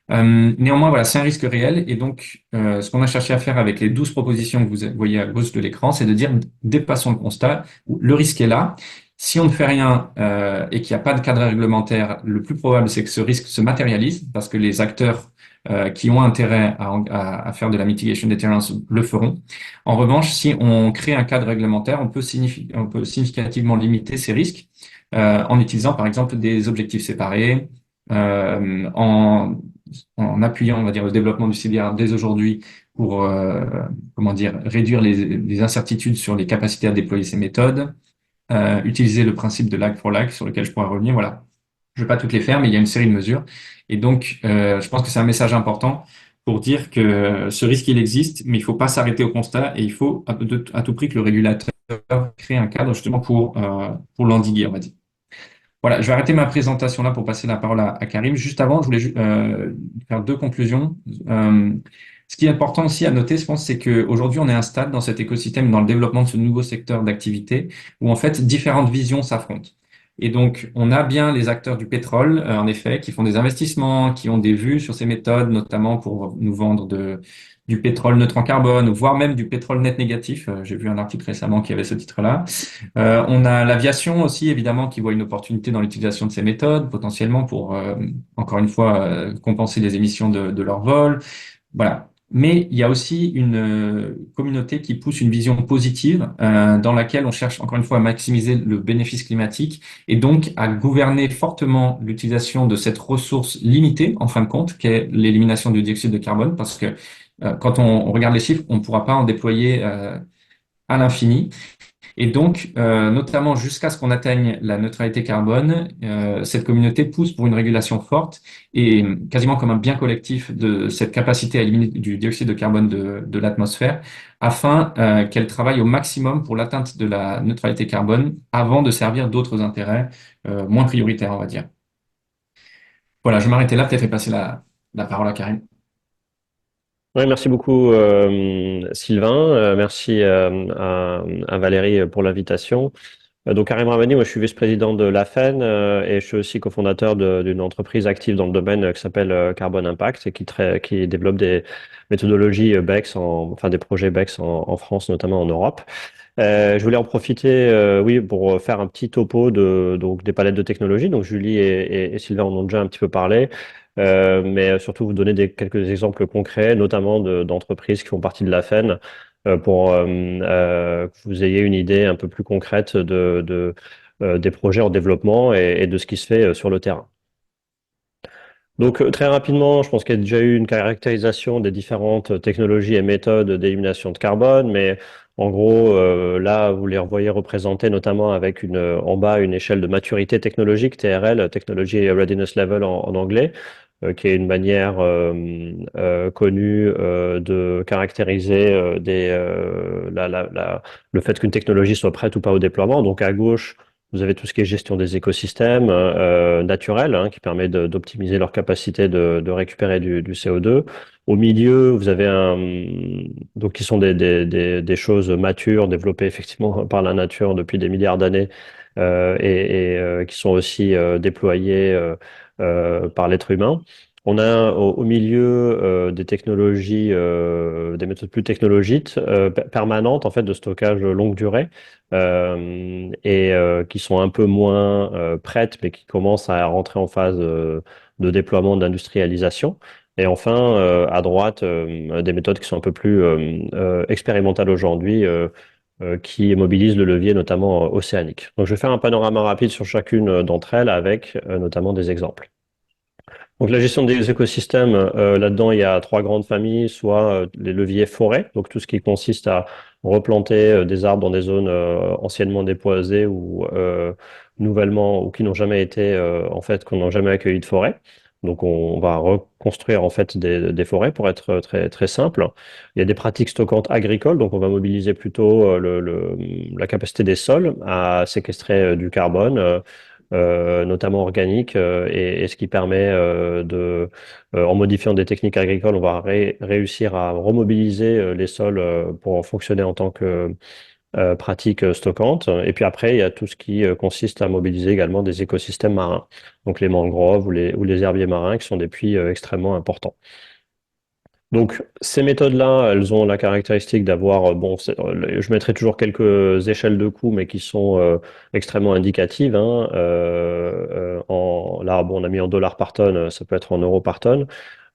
Néanmoins, voilà, c'est un risque réel. Et donc, ce qu'on a cherché à faire avec les 12 propositions que vous voyez à gauche de l'écran, c'est de dire, dépassons le constat, le risque est là. Si on ne fait rien et qu'il n'y a pas de cadre réglementaire, le plus probable, c'est que ce risque se matérialise parce que les acteurs qui ont intérêt à faire de la mitigation deterrence le feront. En revanche, si on crée un cadre réglementaire, on peut significativement limiter ces risques en utilisant par exemple des objectifs séparés, euh, en, en appuyant, on va dire, le développement du CBR dès aujourd'hui pour, comment dire, réduire les incertitudes sur les capacités à déployer ces méthodes, utiliser le principe de lag for lag sur lequel je pourrais revenir. Voilà. Je ne vais pas toutes les faire, mais il y a une série de mesures. Et donc, je pense que c'est un message important pour dire que ce risque, il existe, mais il ne faut pas s'arrêter au constat et il faut à tout prix que le régulateur crée un cadre justement pour l'endiguer, on va dire. Voilà, je vais arrêter ma présentation là pour passer la parole à Karim. Juste avant, je voulais faire deux conclusions. Ce qui est important aussi à noter, je pense, c'est qu'aujourd'hui, on est à un stade dans cet écosystème, dans le développement de ce nouveau secteur d'activité, où en fait, différentes visions s'affrontent. Et donc, on a bien les acteurs du pétrole, en effet, qui font des investissements, qui ont des vues sur ces méthodes, notamment pour nous vendre du pétrole neutre en carbone, voire même du pétrole net négatif. J'ai vu un article récemment qui avait ce titre-là. On a l'aviation aussi, évidemment, qui voit une opportunité dans l'utilisation de ces méthodes, potentiellement pour, encore une fois, compenser les émissions de leur vol. Voilà. Mais il y a aussi une communauté qui pousse une vision positive dans laquelle on cherche encore une fois à maximiser le bénéfice climatique et donc à gouverner fortement l'utilisation de cette ressource limitée, en fin de compte, qu'est l'élimination du dioxyde de carbone, parce que quand on regarde les chiffres, on ne pourra pas en déployer à l'infini. Et donc, notamment jusqu'à ce qu'on atteigne la neutralité carbone, cette communauté pousse pour une régulation forte et quasiment comme un bien collectif de cette capacité à éliminer du dioxyde de carbone de l'atmosphère, afin qu'elle travaille au maximum pour l'atteinte de la neutralité carbone avant de servir d'autres intérêts moins prioritaires, on va dire. Voilà, je vais m'arrêter là, peut-être et passer la parole à Karim. Ouais, merci beaucoup Sylvain, merci à Valérie pour l'invitation. Donc Karim Ramani, moi je suis vice-président de l'AFEN et je suis aussi cofondateur d'une entreprise active dans le domaine qui s'appelle Carbon Impact et qui développe des méthodologies BECS, enfin des projets BECS en France, notamment en Europe. Je voulais en profiter, oui, pour faire un petit topo donc des palettes de technologies. Donc Julie et Sylvain en ont déjà un petit peu parlé, mais surtout vous donner quelques exemples concrets, notamment d'entreprises qui font partie de l'AFEN, pour que vous ayez une idée un peu plus concrète des projets en développement et de ce qui se fait sur le terrain. Donc très rapidement, je pense qu'il y a déjà eu une caractérisation des différentes technologies et méthodes d'élimination de carbone, mais en gros, là, vous les revoyez représenter notamment avec en bas une échelle de maturité technologique, TRL, Technology Readiness Level en anglais, qui est une manière connue de caractériser le fait qu'une technologie soit prête ou pas au déploiement. Donc à gauche, vous avez tout ce qui est gestion des écosystèmes naturels, hein, qui permet d'optimiser leur capacité de récupérer du CO2. Au milieu, vous avez donc qui sont des choses matures, développées effectivement par la nature depuis des milliards d'années, et qui sont aussi déployées par l'être humain. On a au milieu des technologies, des méthodes plus technologiques, permanentes en fait de stockage longue durée, et qui sont un peu moins prêtes, mais qui commencent à rentrer en phase de déploiement, d'industrialisation. Et enfin, à droite, des méthodes qui sont un peu plus expérimentales aujourd'hui, qui mobilisent le levier notamment océanique. Donc, je vais faire un panorama rapide sur chacune d'entre elles avec notamment des exemples. Donc la gestion des écosystèmes, là-dedans, il y a trois grandes familles, soit les leviers forêts, donc tout ce qui consiste à replanter des arbres dans des zones anciennement déboisées ou nouvellement, ou qui n'ont jamais été, en fait, qu'on n'a jamais accueilli de forêt. Donc on va reconstruire en fait des forêts pour être très très simple. Il y a des pratiques stockantes agricoles, donc on va mobiliser plutôt la capacité des sols à séquestrer du carbone, notamment organique, et ce qui permet en modifiant des techniques agricoles, on va réussir à remobiliser les sols pour fonctionner en tant que pratique stockante. Et puis après, il y a tout ce qui consiste à mobiliser également des écosystèmes marins, donc les mangroves ou les herbiers marins, qui sont des puits extrêmement importants. Donc, ces méthodes-là, elles ont la caractéristique d'avoir, je mettrai toujours quelques échelles de coûts, mais qui sont extrêmement indicatives, hein. Là, on a mis en dollars par tonne, ça peut être en euros par tonne.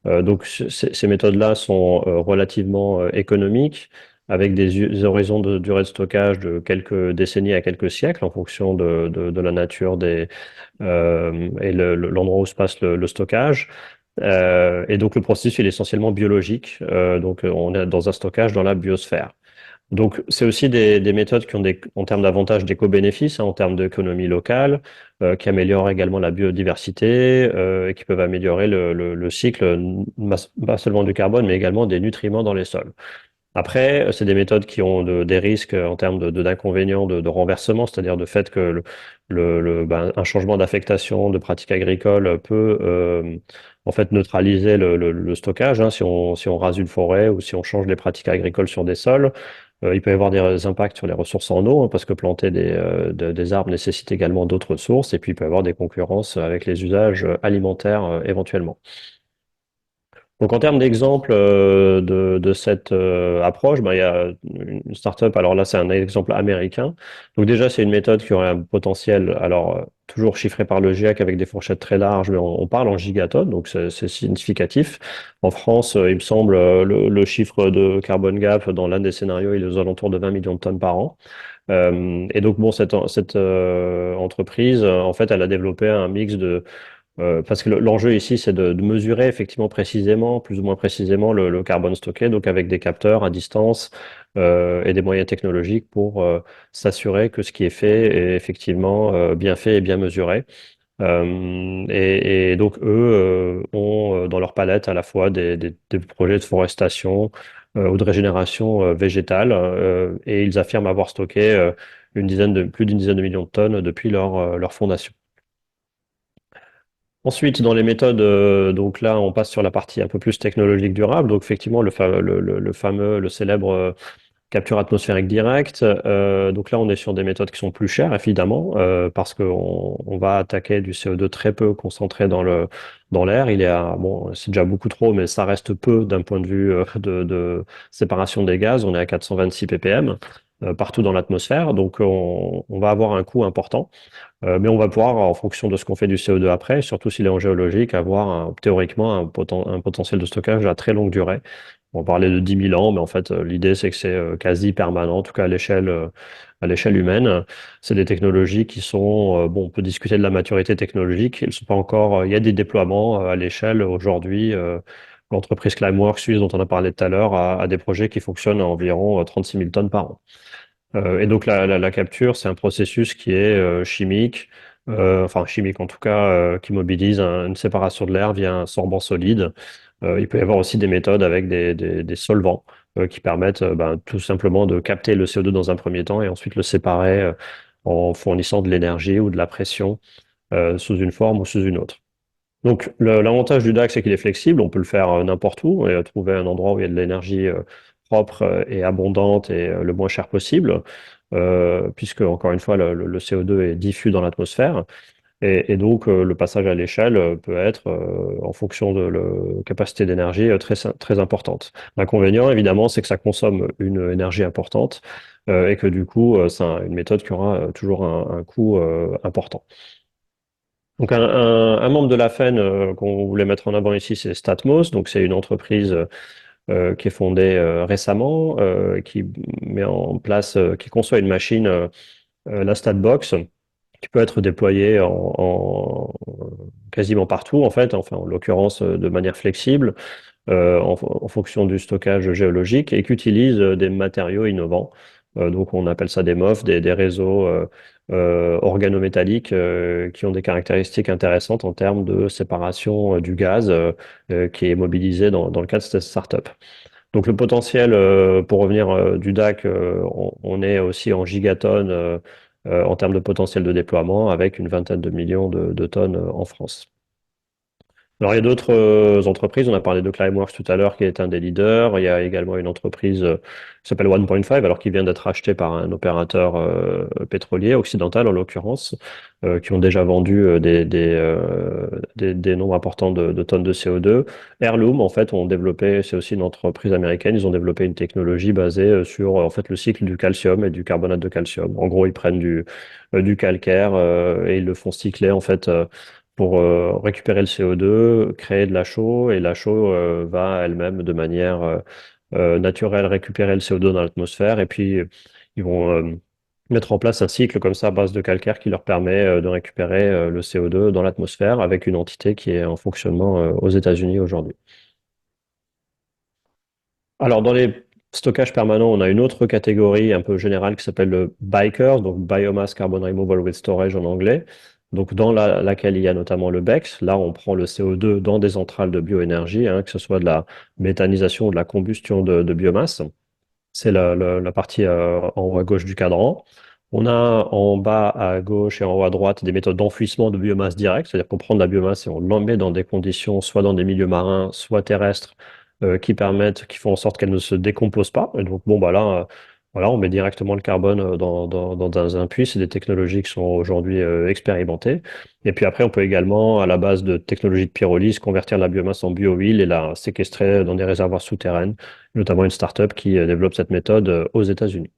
Donc ces méthodes-là sont relativement économiques, avec des horizons de durée de stockage de quelques décennies à quelques siècles en fonction de la nature et l'endroit où se passe le stockage. Et donc le processus il est essentiellement biologique. Donc on est dans un stockage dans la biosphère. Donc, c'est aussi des méthodes qui ont en termes d'avantages d'éco-bénéfices, en termes d'économie locale, qui améliorent également la biodiversité, et qui peuvent améliorer le cycle, pas seulement du carbone, mais également des nutriments dans les sols. Après, c'est des méthodes qui ont des risques en termes d'inconvénients de renversement, c'est-à-dire de fait que un changement d'affectation de pratiques agricoles peut en fait neutraliser le stockage, hein, si on rase une forêt ou si on change les pratiques agricoles sur des sols. Il peut y avoir des impacts sur les ressources en eau, hein, parce que planter des arbres nécessite également d'autres ressources, et puis il peut y avoir des concurrences avec les usages alimentaires éventuellement. Donc en termes d'exemple de cette approche, ben, il y a une startup, alors là c'est un exemple américain. Donc déjà c'est une méthode qui aurait un potentiel, alors toujours chiffré par le GIEC avec des fourchettes très larges, mais on parle en gigatonnes, donc c'est significatif. En France, il me semble, le chiffre de Carbon Gap dans l'un des scénarios, il est aux alentours de 20 millions de tonnes par an. Et donc bon, cette entreprise, en fait, elle a développé un mix parce que l'enjeu ici, c'est de mesurer effectivement précisément, plus ou moins précisément, le carbone stocké, donc avec des capteurs à distance et des moyens technologiques pour s'assurer que ce qui est fait est effectivement bien fait et bien mesuré. Et donc, eux ont dans leur palette à la fois des projets de forestation ou de régénération végétale, et ils affirment avoir stocké plus d'une dizaine de millions de tonnes depuis leur fondation. Ensuite, dans les méthodes, donc là, on passe sur la partie un peu plus technologique durable. Donc, effectivement, le fameux, le célèbre capture atmosphérique directe. Donc là, on est sur des méthodes qui sont plus chères, évidemment, parce qu'on va attaquer du CO2 très peu concentré dans l'air. Bon, c'est déjà beaucoup trop, mais ça reste peu d'un point de vue de séparation des gaz. On est à 426 ppm partout dans l'atmosphère. Donc, on va avoir un coût important. Mais on va pouvoir, en fonction de ce qu'on fait du CO2 après, surtout s'il est en géologique, avoir théoriquement un potentiel de stockage à très longue durée. On parlait de 10 000 ans, mais en fait, l'idée, c'est que c'est quasi permanent, en tout cas à l'échelle humaine. C'est des technologies qui sont, bon, on peut discuter de la maturité technologique. Elles sont pas encore, il y a des déploiements à l'échelle aujourd'hui. L'entreprise Climeworks suisse, dont on a parlé tout à l'heure, a des projets qui fonctionnent à environ 36 000 tonnes par an. Et donc la capture, c'est un processus qui est chimique, enfin chimique en tout cas, qui mobilise une séparation de l'air via un sorbant solide. Il peut y avoir aussi des méthodes avec des solvants qui permettent ben, tout simplement de capter le CO2 dans un premier temps et ensuite le séparer en fournissant de l'énergie ou de la pression sous une forme ou sous une autre. Donc, l'avantage du DAC, c'est qu'il est flexible. On peut le faire n'importe où et trouver un endroit où il y a de l'énergie propre et abondante et le moins cher possible, puisque, encore une fois, le CO2 est diffus dans l'atmosphère. Et donc, le passage à l'échelle peut être, en fonction de la capacité d'énergie, très importante. L'inconvénient, évidemment, c'est que ça consomme une énergie importante et que, du coup, c'est une méthode qui aura toujours un coût important. Donc un membre de la FEN qu'on voulait mettre en avant ici, c'est Statmos. Donc c'est une entreprise qui est fondée récemment, qui met en place, qui conçoit une machine, la Statbox, qui peut être déployée quasiment partout en fait, enfin en l'occurrence de manière flexible en fonction du stockage géologique et qui utilise des matériaux innovants. Donc on appelle ça des MOF, des réseaux organométalliques qui ont des caractéristiques intéressantes en termes de séparation du gaz qui est mobilisé dans le cadre de cette startup. Donc le potentiel, pour revenir du DAC, on est aussi en gigatonnes en termes de potentiel de déploiement avec une vingtaine de millions de tonnes en France. Alors, il y a d'autres entreprises. On a parlé de Climeworks tout à l'heure, qui est un des leaders. Il y a également une entreprise qui s'appelle 1.5, alors qui vient d'être achetée par un opérateur pétrolier, occidental en l'occurrence, qui ont déjà vendu des nombres importants de tonnes de CO2. Heirloom, en fait, ont développé, c'est aussi une entreprise américaine, ils ont développé une technologie basée sur en fait, le cycle du calcium et du carbonate de calcium. En gros, ils prennent du calcaire et ils le font cycler en fait pour récupérer le CO2, créer de la chaux, et la chaux va elle-même de manière naturelle récupérer le CO2 dans l'atmosphère, et puis ils vont mettre en place un cycle comme ça à base de calcaire qui leur permet de récupérer le CO2 dans l'atmosphère avec une entité qui est en fonctionnement aux États-Unis aujourd'hui. Alors, dans les stockages permanents, on a une autre catégorie un peu générale qui s'appelle le Bikers, donc Biomass Carbon Removal with Storage en anglais, donc dans laquelle il y a notamment le BECS. Là, on prend le CO2 dans des centrales de bioénergie, hein, que ce soit de la méthanisation ou de la combustion de biomasse. C'est la partie en haut à gauche du cadran. On a en bas à gauche et en haut à droite des méthodes d'enfouissement de biomasse directe, c'est-à-dire qu'on prend de la biomasse et on l'en dans des conditions soit dans des milieux marins, soit terrestres, qui font en sorte qu'elle ne se décompose pas. Et donc, bon, bah là, voilà, on met directement le carbone dans un puits. C'est des technologies qui sont aujourd'hui expérimentées. Et puis après, on peut également, à la base de technologies de pyrolyse, convertir la biomasse en biohuile et la séquestrer dans des réservoirs souterrains, notamment une start-up qui développe cette méthode aux États-Unis.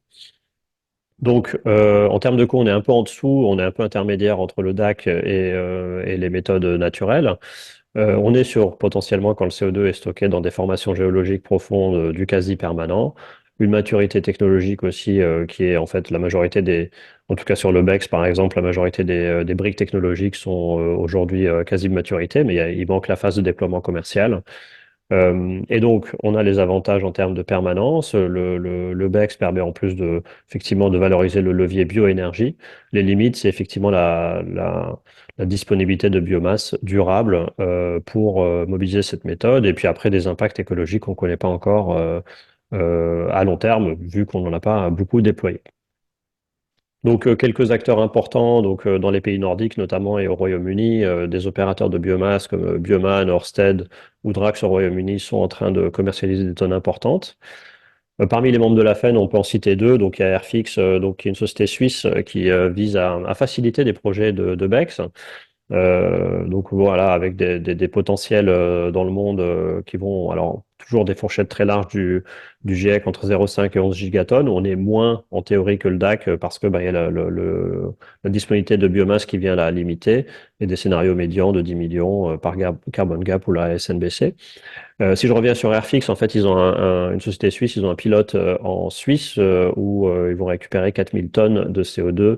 Donc, en termes de coût, on est un peu en dessous, on est un peu intermédiaire entre le DAC et les méthodes naturelles. On est sur potentiellement, quand le CO2 est stocké dans des formations géologiques profondes, du quasi permanent. Une maturité technologique aussi, qui est en fait la majorité en tout cas sur le BECS par exemple, la majorité des briques technologiques sont aujourd'hui quasi de maturité, mais il manque la phase de déploiement commercial. Et donc, on a les avantages en termes de permanence. Le BECS permet en plus effectivement, de valoriser le levier bioénergie. Les limites, c'est effectivement la disponibilité de biomasse durable pour mobiliser cette méthode. Et puis après, des impacts écologiques qu'on ne connaît pas encore à long terme, vu qu'on n'en a pas beaucoup déployé. Donc, quelques acteurs importants dans les pays nordiques notamment et au Royaume-Uni, des opérateurs de biomasse comme Bioman, Ørsted ou Drax au Royaume-Uni sont en train de commercialiser des tonnes importantes. Parmi les membres de la FEN, on peut en citer deux. Donc, il y a Airfix, qui est une société suisse qui vise à faciliter des projets de BECS. Donc voilà, avec des potentiels dans le monde qui vont, alors toujours des fourchettes très larges du GIEC entre 0,5 et 11 gigatonnes. On est moins en théorie que le DAC parce que il y a la disponibilité de biomasse qui vient la limiter et des scénarios médians de 10 millions par Carbon Gap ou la SNBC. Si je reviens sur Airfix, en fait, ils ont une société suisse, ils ont un pilote en Suisse où ils vont récupérer 4000 tonnes de CO2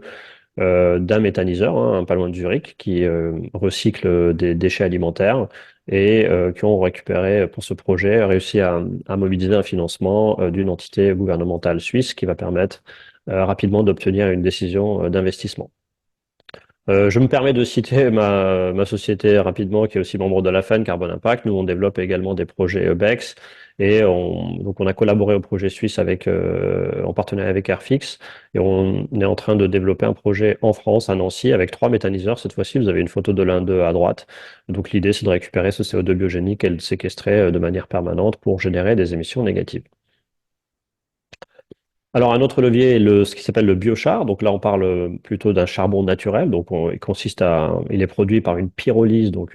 d'un méthaniseur, hein, pas loin de Zurich, qui recycle des déchets alimentaires et qui ont récupéré pour ce projet, réussi à mobiliser un financement d'une entité gouvernementale suisse qui va permettre rapidement d'obtenir une décision d'investissement. Je me permets de citer ma société rapidement, qui est aussi membre de la FAN, Carbon Impact. Nous, on développe également des projets BECS et donc on a collaboré au projet suisse en partenariat avec Airfix et on est en train de développer un projet en France, à Nancy, avec 3 méthaniseurs. Cette fois-ci, vous avez une photo de l'un d'eux à droite. Donc l'idée, c'est de récupérer ce CO2 biogénique et le séquestrer de manière permanente pour générer des émissions négatives. Alors, un autre levier est ce qui s'appelle le biochar. Donc là, on parle plutôt d'un charbon naturel. Donc, il est produit par une pyrolyse. Donc,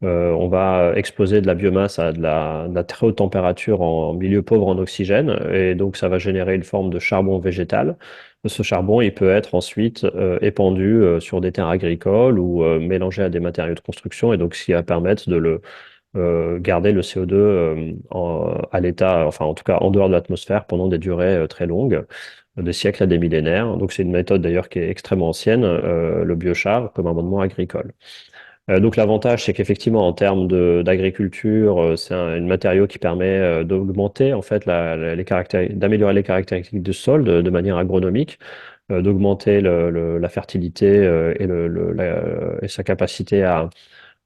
on va exposer de la biomasse à de la très haute température en milieu pauvre en oxygène. Et donc, ça va générer une forme de charbon végétal. Ce charbon, il peut être ensuite épandu sur des terres agricoles ou mélangé à des matériaux de construction. Et donc, ce qui va permettre de garder le CO2 à l'état, enfin en tout cas en dehors de l'atmosphère pendant des durées très longues, des siècles à des millénaires. Donc c'est une méthode d'ailleurs qui est extrêmement ancienne, le biochar, comme amendement agricole. Donc l'avantage, c'est qu'effectivement en termes d'agriculture, c'est un matériau qui permet d'augmenter en fait d'améliorer les caractéristiques du sol de manière agronomique, d'augmenter la fertilité et sa capacité à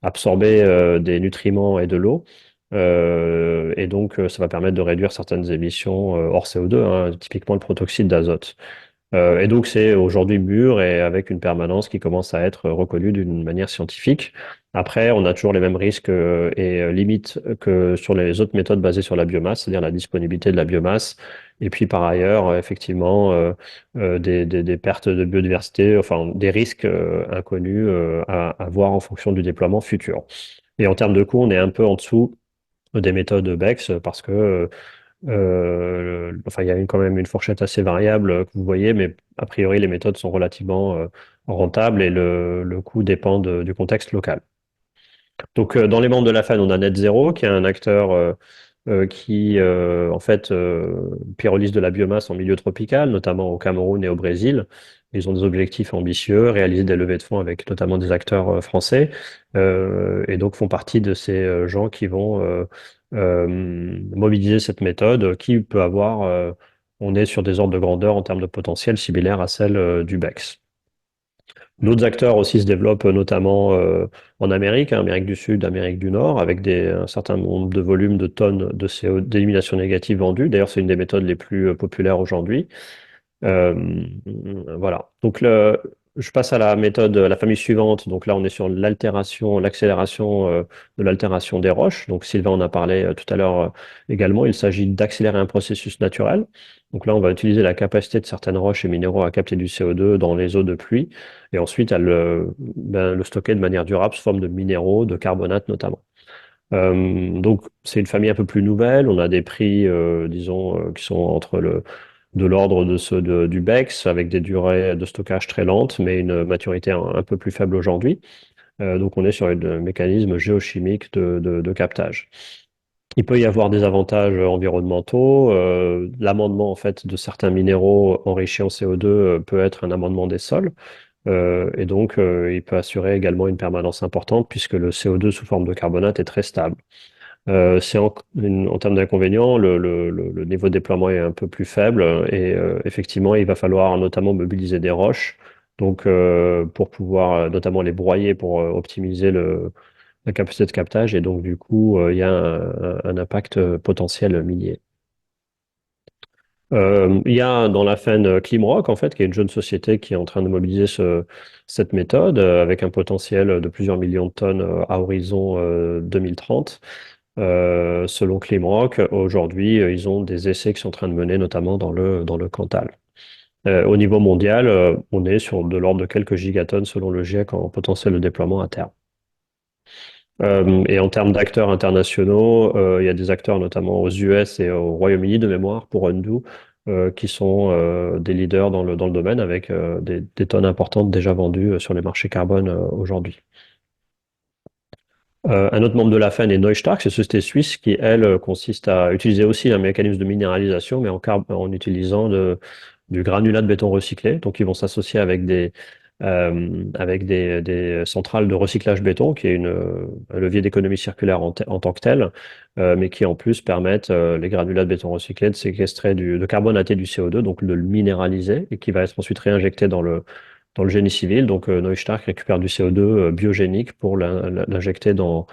absorber des nutriments et de l'eau. Et donc, ça va permettre de réduire certaines émissions hors CO2, hein, typiquement le protoxyde d'azote. Et donc, c'est aujourd'hui mûr et avec une permanence qui commence à être reconnue d'une manière scientifique. Après, on a toujours les mêmes risques et limites que sur les autres méthodes basées sur la biomasse, c'est-à-dire la disponibilité de la biomasse. Et puis, par ailleurs, effectivement, des pertes de biodiversité, enfin, des risques inconnus à voir en fonction du déploiement futur. Et en termes de coût, on est un peu en dessous des méthodes BECS parce que enfin, il y a quand même une fourchette assez variable que vous voyez, mais a priori, les méthodes sont relativement rentable et le coût dépend du contexte local. Donc, dans les membres de la FAN, on a Net Zero, qui est un acteur qui, en fait, pyrolyse de la biomasse en milieu tropical, notamment au Cameroun et au Brésil. Ils ont des objectifs ambitieux, réaliser des levées de fonds avec notamment des acteurs français, et donc font partie de ces gens qui vont mobiliser cette méthode qui peut avoir, on est sur des ordres de grandeur en termes de potentiel similaires à celle du BEX. D'autres acteurs aussi se développent, notamment en Amérique, hein, Amérique du Sud, Amérique du Nord, avec un certain nombre de volumes de tonnes de CO, d'élimination négative vendues. D'ailleurs, c'est une des méthodes les plus populaires aujourd'hui. Euh, voilà. Donc, je passe à la méthode, la famille suivante. Donc là, on est sur l'altération, l'accélération de l'altération des roches. Donc, Sylvain en a parlé tout à l'heure également. Il s'agit d'accélérer un processus naturel. Donc là, on va utiliser la capacité de certaines roches et minéraux à capter du CO2 dans les eaux de pluie et ensuite à le stocker de manière durable sous forme de minéraux, de carbonate notamment. Donc, c'est une famille un peu plus nouvelle. On a des prix, disons, qui sont de l'ordre de ceux du BEX, avec des durées de stockage très lentes, mais une maturité un peu plus faible aujourd'hui. Donc, on est sur un mécanisme géochimique de captage. Il peut y avoir des avantages environnementaux. L'amendement en fait de certains minéraux enrichis en CO2 peut être un amendement des sols. Et donc, il peut assurer également une permanence importante puisque le CO2 sous forme de carbonate est très stable. En termes d'inconvénients, le niveau de déploiement est un peu plus faible et effectivement, il va falloir notamment mobiliser des roches donc, pour pouvoir notamment les broyer pour optimiser la capacité de captage et donc du coup, il y a un impact potentiel minier. Il y a dans la FEN Climrock, en fait, qui est une jeune société qui est en train de mobiliser cette méthode avec un potentiel de plusieurs millions de tonnes à horizon 2030. Selon Climrock, aujourd'hui, ils ont des essais qui sont en train de mener, notamment dans le Cantal. Au niveau mondial, on est sur de l'ordre de quelques gigatonnes selon le GIEC en potentiel de déploiement à terme. Et en termes d'acteurs internationaux, il y a des acteurs notamment aux US et au Royaume-Uni de mémoire pour Undo, qui sont des leaders dans le domaine avec des tonnes importantes déjà vendues sur les marchés carbone aujourd'hui. Un autre membre de la FEN est Neustark, c'est une société suisse qui, elle, consiste à utiliser aussi un mécanisme de minéralisation, mais en utilisant du granulat de béton recyclé. Donc, ils vont s'associer avec des centrales de recyclage béton, qui est un levier d'économie circulaire en tant que tel, mais qui en plus permettent les granulats de béton recyclé de séquestrer de carbonater du CO2, donc de le minéraliser, et qui va être ensuite réinjecté dans le génie civil. Donc, Neustark récupère du CO2 biogénique pour l'injecter dans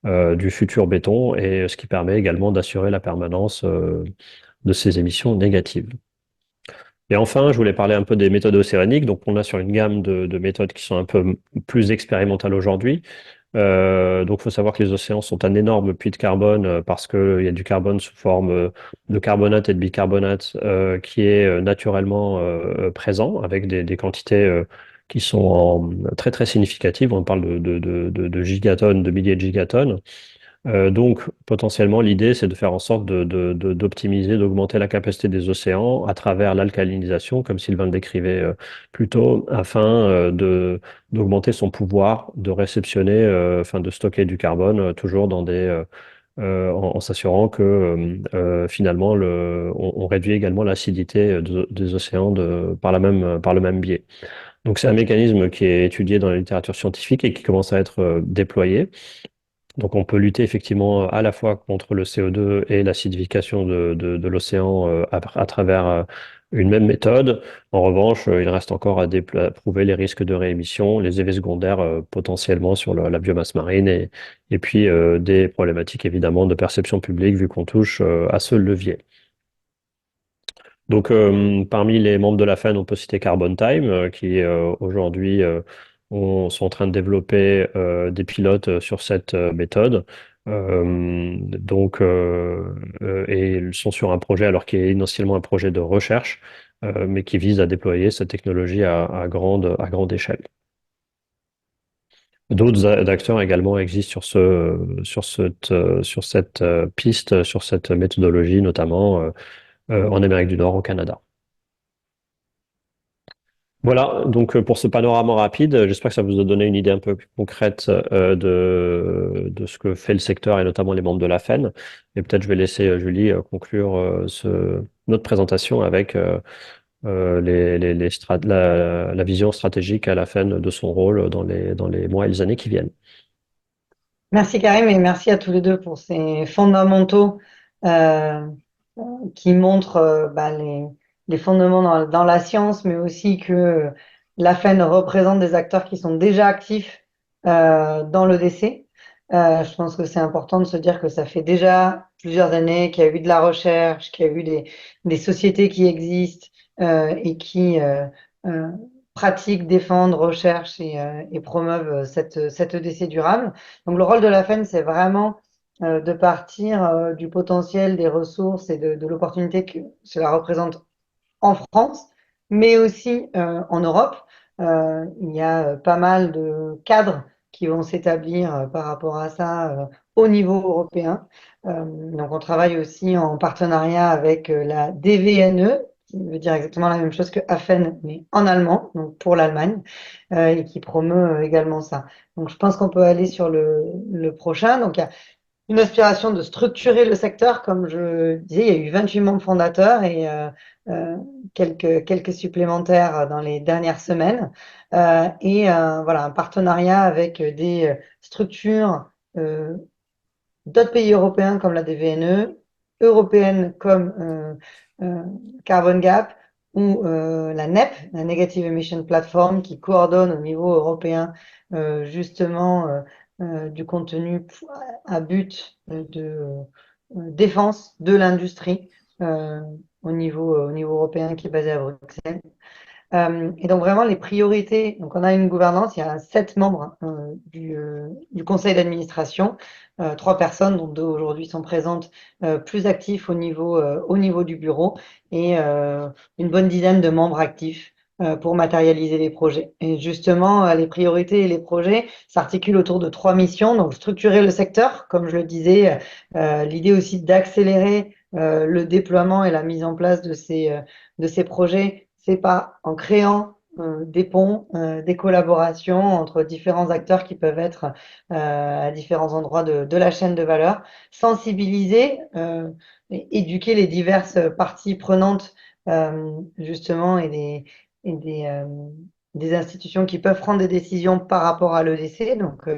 du futur béton, et ce qui permet également d'assurer la permanence de ces émissions négatives. Et enfin, je voulais parler un peu des méthodes océaniques. Donc, on a sur une gamme de méthodes qui sont un peu plus expérimentales aujourd'hui. Donc, il faut savoir que les océans sont un énorme puits de carbone parce qu'il y a du carbone sous forme de carbonate et de bicarbonate qui est naturellement présent avec des quantités qui sont très très significatives. On parle de gigatonnes, de milliers de gigatonnes. Donc, potentiellement, l'idée, c'est de faire en sorte d'optimiser, d'augmenter la capacité des océans à travers l'alcalinisation, comme Sylvain le décrivait plus tôt, afin d'augmenter son pouvoir de réceptionner, enfin de stocker du carbone, toujours en s'assurant que finalement, on réduit également l'acidité des océans par le même biais. Donc, c'est un mécanisme qui est étudié dans la littérature scientifique et qui commence à être déployé. Donc on peut lutter effectivement à la fois contre le CO2 et l'acidification de l'océan à travers une même méthode. En revanche, il reste encore à prouver les risques de réémission, les effets secondaires potentiellement sur la biomasse marine et puis des problématiques évidemment de perception publique vu qu'on touche à ce levier. Donc, parmi les membres de la FAN, on peut citer Carbon Time, qui aujourd'hui sont en train de développer des pilotes sur cette méthode. Et ils sont sur un projet, alors qui est initialement un projet de recherche, mais qui vise à déployer cette technologie à grande échelle. D'autres acteurs également existent sur cette piste, sur cette méthodologie, notamment en Amérique du Nord, au Canada. Voilà, donc pour ce panorama rapide, j'espère que ça vous a donné une idée un peu plus concrète de ce que fait le secteur et notamment les membres de la FEN. Et peut-être je vais laisser Julie conclure notre présentation avec la vision stratégique à la FEN de son rôle dans les mois et les années qui viennent. Merci Karim et merci à tous les deux pour ces fondamentaux euh, qui montrent les fondements dans la science, mais aussi que la FEN représente des acteurs qui sont déjà actifs dans l'EDC. Je pense que c'est important de se dire que ça fait déjà plusieurs années qu'il y a eu de la recherche, qu'il y a eu des sociétés qui existent et qui euh, pratiquent, défendent, recherchent et promeuvent cette EDC durable. Donc le rôle de la FEN, c'est vraiment de partir du potentiel des ressources et de l'opportunité que cela représente en France, mais aussi en Europe. Il y a pas mal de cadres qui vont s'établir par rapport à ça au niveau européen. Donc on travaille aussi en partenariat avec la DVNE, qui veut dire exactement la même chose que AFEN, mais en allemand, donc pour l'Allemagne, et qui promeut également ça. Donc je pense qu'on peut aller sur le prochain. Donc il y a une aspiration de structurer le secteur. Comme je disais, il y a eu 28 membres fondateurs et euh, quelques supplémentaires dans les dernières semaines. Voilà, un partenariat avec des structures d'autres pays européens comme la DVNE, européenne comme Carbon Gap ou la NEP, la Negative Emission Platform, qui coordonne au niveau européen justement du contenu à but de défense de l'industrie au niveau européen qui est basé à Bruxelles. Et donc vraiment les priorités, donc on a une gouvernance, il y a 7 membres du conseil d'administration, 3 personnes, dont 2 aujourd'hui sont présentes, plus actifs au niveau du bureau, et une bonne dizaine de membres actifs pour matérialiser les projets. Et justement, les priorités et les projets s'articulent autour de 3 missions, donc structurer le secteur, comme je le disais, l'idée aussi d'accélérer le déploiement et la mise en place de ces projets. C'est pas en créant des ponts, des collaborations entre différents acteurs qui peuvent être à différents endroits de la chaîne de valeur, sensibiliser, et éduquer les diverses parties prenantes justement et des institutions qui peuvent prendre des décisions par rapport à l'EDC. Donc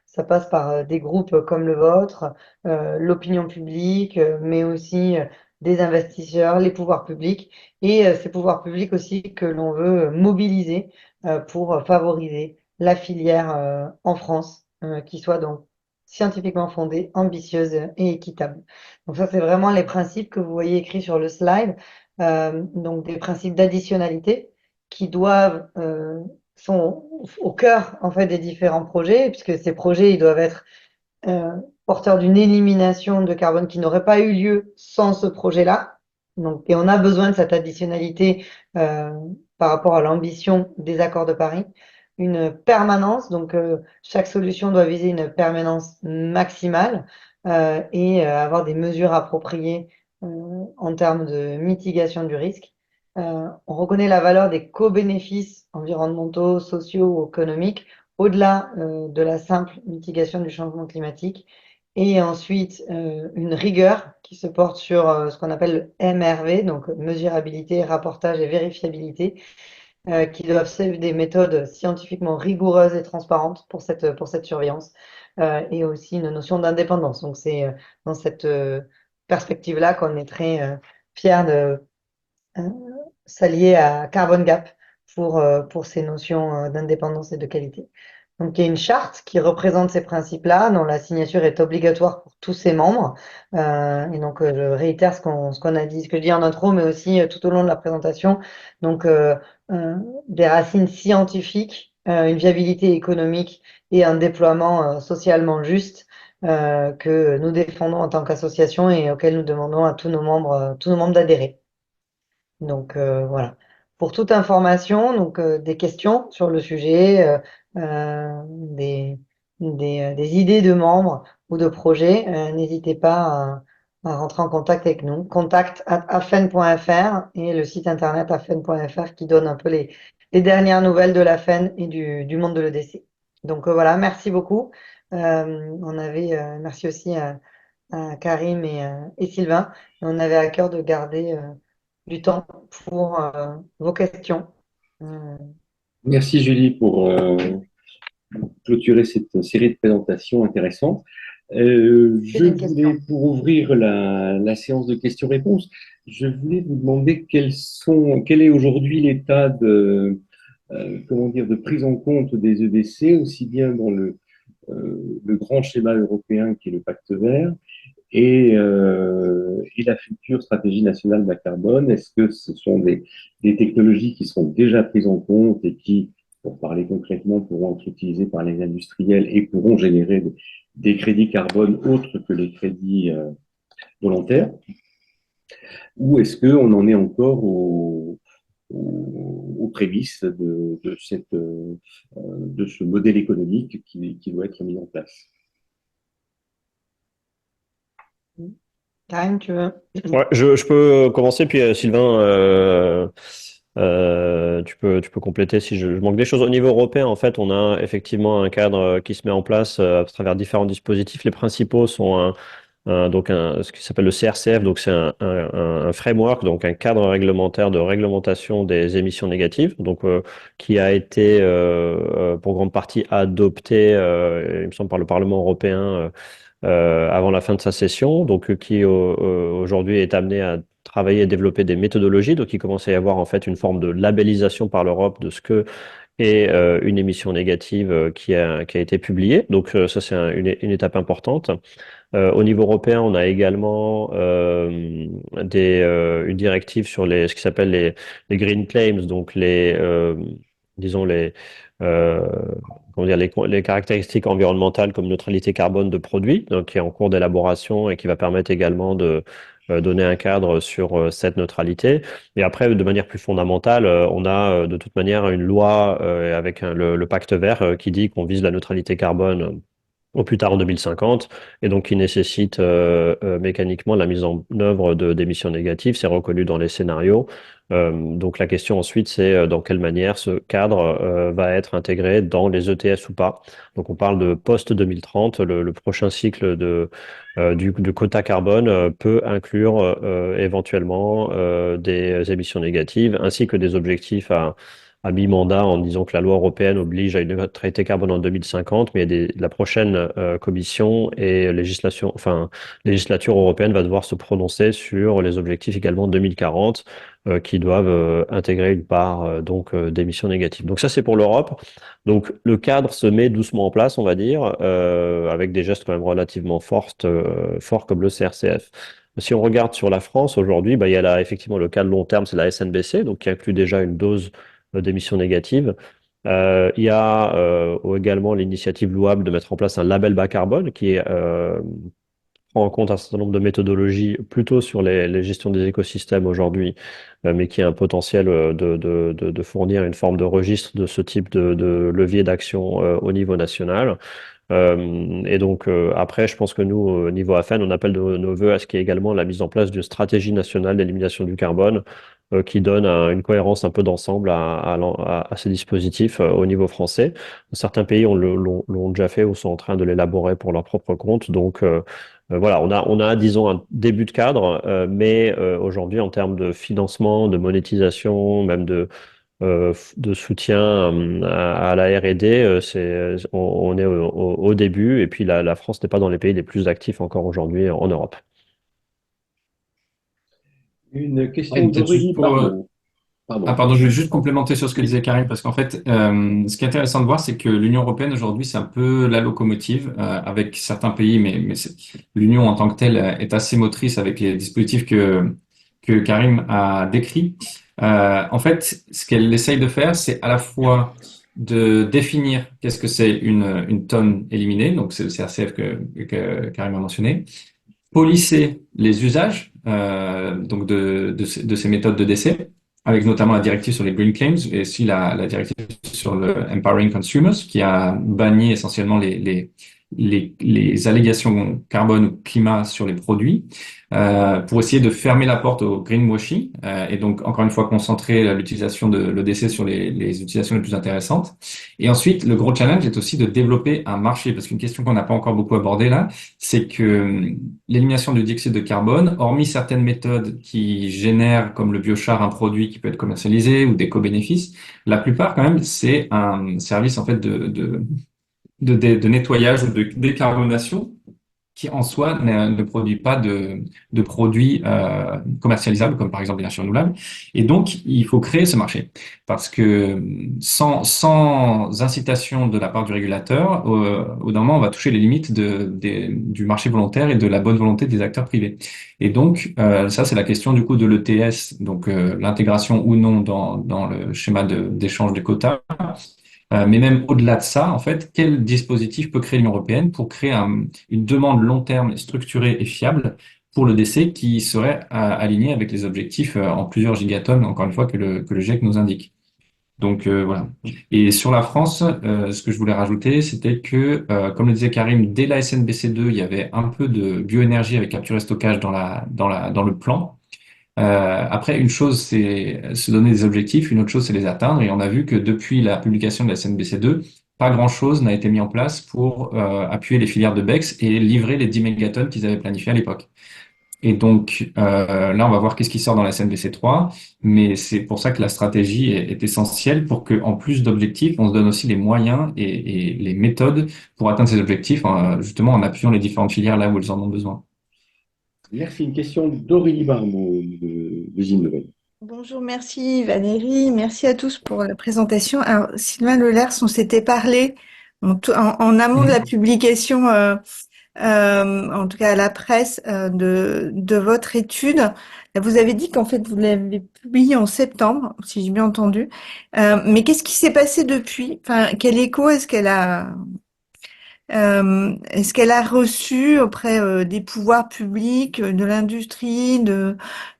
ça passe par des groupes comme le vôtre, l'opinion publique, mais aussi des investisseurs, les pouvoirs publics et ces pouvoirs publics aussi que l'on veut mobiliser pour favoriser la filière en France, qui soit donc scientifiquement fondée, ambitieuse et équitable. Donc ça, c'est vraiment les principes que vous voyez écrits sur le slide, donc des principes d'additionnalité qui sont au cœur en fait des différents projets, puisque ces projets, ils doivent être porteur d'une élimination de carbone qui n'aurait pas eu lieu sans ce projet-là. Donc, et on a besoin de cette additionnalité par rapport à l'ambition des accords de Paris. Une permanence, donc chaque solution doit viser une permanence maximale et avoir des mesures appropriées en termes de mitigation du risque. On reconnaît la valeur des co-bénéfices environnementaux, sociaux ou économiques au-delà de la simple mitigation du changement climatique. Et ensuite, une rigueur qui se porte sur ce qu'on appelle le MRV, donc mesurabilité, rapportage et vérifiabilité, qui doivent suivre des méthodes scientifiquement rigoureuses et transparentes pour cette surveillance, et aussi une notion d'indépendance. Donc c'est dans cette perspective-là qu'on est très fiers de s'allier à Carbon Gap pour ces notions d'indépendance et de qualité. Donc, il y a une charte qui représente ces principes-là, dont la signature est obligatoire pour tous ses membres. Et donc, je réitère ce qu'on a dit, ce que je dis en intro, mais aussi tout au long de la présentation. Donc, des racines scientifiques, une viabilité économique et un déploiement socialement juste que nous défendons en tant qu'association et auquel nous demandons à tous nos membres d'adhérer. Donc voilà. Pour toute information, donc des questions sur le sujet, des idées de membres ou de projets, n'hésitez pas à rentrer en contact avec nous. Contact@afen.fr et le site internet afen.fr qui donne un peu les dernières nouvelles de la FEN et du monde de l'EDC. Donc voilà, merci beaucoup. Merci aussi à Karim et Sylvain. Et on avait à cœur de garder du temps pour vos questions. Merci Julie pour clôturer cette série de présentations intéressantes. C'est Je une question. voulais, pour ouvrir la séance de questions-réponses, je voulais vous demander quel est aujourd'hui l'état comment dire, de prise en compte des EDC, aussi bien dans le grand schéma européen qui est le pacte vert et la future stratégie nationale bas carbone. Est-ce que ce sont des technologies qui sont déjà prises en compte et qui, pour parler concrètement, pourront être utilisées par les industriels et pourront générer des crédits carbone autres que les crédits volontaires? Ou est-ce qu'on en est encore aux prémices de ce modèle économique qui doit être mis en place? Karim, tu veux? Ouais, je peux commencer, puis Sylvain, tu peux compléter si je manque des choses. Au niveau européen, en fait, on a effectivement un cadre qui se met en place à travers différents dispositifs. Les principaux sont ce qui s'appelle le CRCF, donc c'est un framework, donc un cadre réglementaire de réglementation des émissions négatives, donc qui a été pour grande partie adopté, il me semble, par le Parlement européen avant la fin de sa session, donc qui aujourd'hui est amené à travailler et développer des méthodologies, donc il commence à y avoir en fait une forme de labellisation par l'Europe de ce que est une émission négative qui a été publiée. Donc ça c'est une étape importante. Au niveau européen, on a également une directive sur ce qui s'appelle les green claims, donc disons euh, comment dire, les caractéristiques environnementales comme neutralité carbone de produits, donc qui est en cours d'élaboration et qui va permettre également de donner un cadre sur cette neutralité. Et après, de manière plus fondamentale, on a de toute manière une loi avec le pacte vert qui dit qu'on vise la neutralité carbone au plus tard en 2050, et donc qui nécessite mécaniquement la mise en œuvre d'émissions négatives. C'est reconnu dans les scénarios. Donc la question ensuite, c'est dans quelle manière ce cadre va être intégré dans les ETS ou pas. Donc on parle de post-2030, le prochain cycle du quota carbone peut inclure éventuellement des émissions négatives, ainsi que des objectifs à mi-mandat en disant que la loi européenne oblige à une neutralité carbone en 2050, mais la prochaine commission et législature européenne va devoir se prononcer sur les objectifs également 2040 qui doivent intégrer une part d'émissions négatives. Donc ça c'est pour l'Europe. Donc le cadre se met doucement en place, on va dire, avec des gestes quand même relativement forts comme le CRCF. Si on regarde sur la France aujourd'hui, il y a effectivement le cadre long terme, c'est la SNBC, donc qui inclut déjà une dose d'émissions négatives. Il y a également l'initiative louable de mettre en place un label bas carbone qui prend en compte un certain nombre de méthodologies plutôt sur les gestions des écosystèmes aujourd'hui, mais qui a un potentiel de fournir une forme de registre de ce type de levier d'action au niveau national. Et donc après, je pense que nous, au niveau AFEN, on appelle de nos voeux à ce qu'il y ait également la mise en place d'une stratégie nationale d'élimination du carbone qui donne une cohérence un peu d'ensemble à ces dispositifs au niveau français. Certains pays l'ont déjà fait ou sont en train de l'élaborer pour leur propre compte. Donc voilà, on a, disons, un début de cadre, mais aujourd'hui, en termes de financement, de monétisation, même de soutien à la R&D, on est au début, et puis la France n'est pas dans les pays les plus actifs encore aujourd'hui en Europe. Une Ouais, question peut-être juste d'Aurélie, pour, pardon. Ah, Pardon. pardon, je vais juste complémenter sur ce que disait Karim, parce qu'en fait, ce qui est intéressant de voir, c'est que l'Union européenne aujourd'hui, c'est un peu la locomotive avec certains pays, mais l'Union en tant que telle est assez motrice avec les dispositifs que Karim a décrits. En fait, ce qu'elle essaye de faire, c'est à la fois de définir qu'est-ce que c'est une tonne éliminée, donc c'est le CRCF que Karim a mentionné, polisser les usages donc de ces méthodes de décès, avec notamment la directive sur les green claims et aussi la directive sur le empowering consumers, qui a banni essentiellement les allégations carbone ou climat sur les produits, pour essayer de fermer la porte au greenwashing, et donc encore une fois concentrer l'utilisation de l'EDC sur les utilisations les plus intéressantes. Et ensuite, le gros challenge est aussi de développer un marché, parce qu'une question qu'on n'a pas encore beaucoup abordée là, c'est que l'élimination du dioxyde de carbone, hormis certaines méthodes qui génèrent, comme le biochar, un produit qui peut être commercialisé ou des co-bénéfices, la plupart quand même, c'est un service en fait de nettoyage ou de décarbonation qui en soi ne produit pas de produits commercialisables, comme par exemple l'énergie renouvelable. Et donc, il faut créer ce marché. Parce que sans incitation de la part du régulateur, au d'un moment, on va toucher les limites du marché volontaire et de la bonne volonté des acteurs privés. Et donc, ça, c'est la question du coup de l'ETS, donc l'intégration ou non dans le schéma d'échange des quotas. Mais même au-delà de ça, en fait, quel dispositif peut créer l'Union européenne pour créer une demande long terme structurée et fiable pour le décès qui serait aligné avec les objectifs en plusieurs gigatonnes, encore une fois, que le GIEC nous indique. Donc voilà. Et sur la France, ce que je voulais rajouter, c'était que, comme le disait Karim, dès la SNBC2, il y avait un peu de bioénergie avec capture et stockage dans le plan. Après, une chose, c'est se donner des objectifs, une autre chose, c'est les atteindre. Et on a vu que depuis la publication de la SNBC2, pas grand-chose n'a été mis en place pour appuyer les filières de BEX et livrer les 10 mégatonnes qu'ils avaient planifiées à l'époque. Et donc là, on va voir qu'est-ce qui sort dans la SNBC3, mais c'est pour ça que la stratégie est essentielle pour que, en plus d'objectifs, on se donne aussi les moyens et les méthodes pour atteindre ces objectifs, justement en appuyant les différentes filières là où elles en ont besoin. Merci. Une question d'Aurélie Barbeau de Ginevra. Bonjour, merci Valérie, merci à tous pour la présentation. Alors, Sylvain Lelers, on s'était parlé en amont de la publication, en tout cas à la presse, de votre étude. Vous avez dit qu'en fait vous l'avez publiée en septembre, si j'ai bien entendu. Mais qu'est-ce qui s'est passé depuis? Enfin, quel écho est-ce qu'elle a reçu auprès des pouvoirs publics, de l'industrie,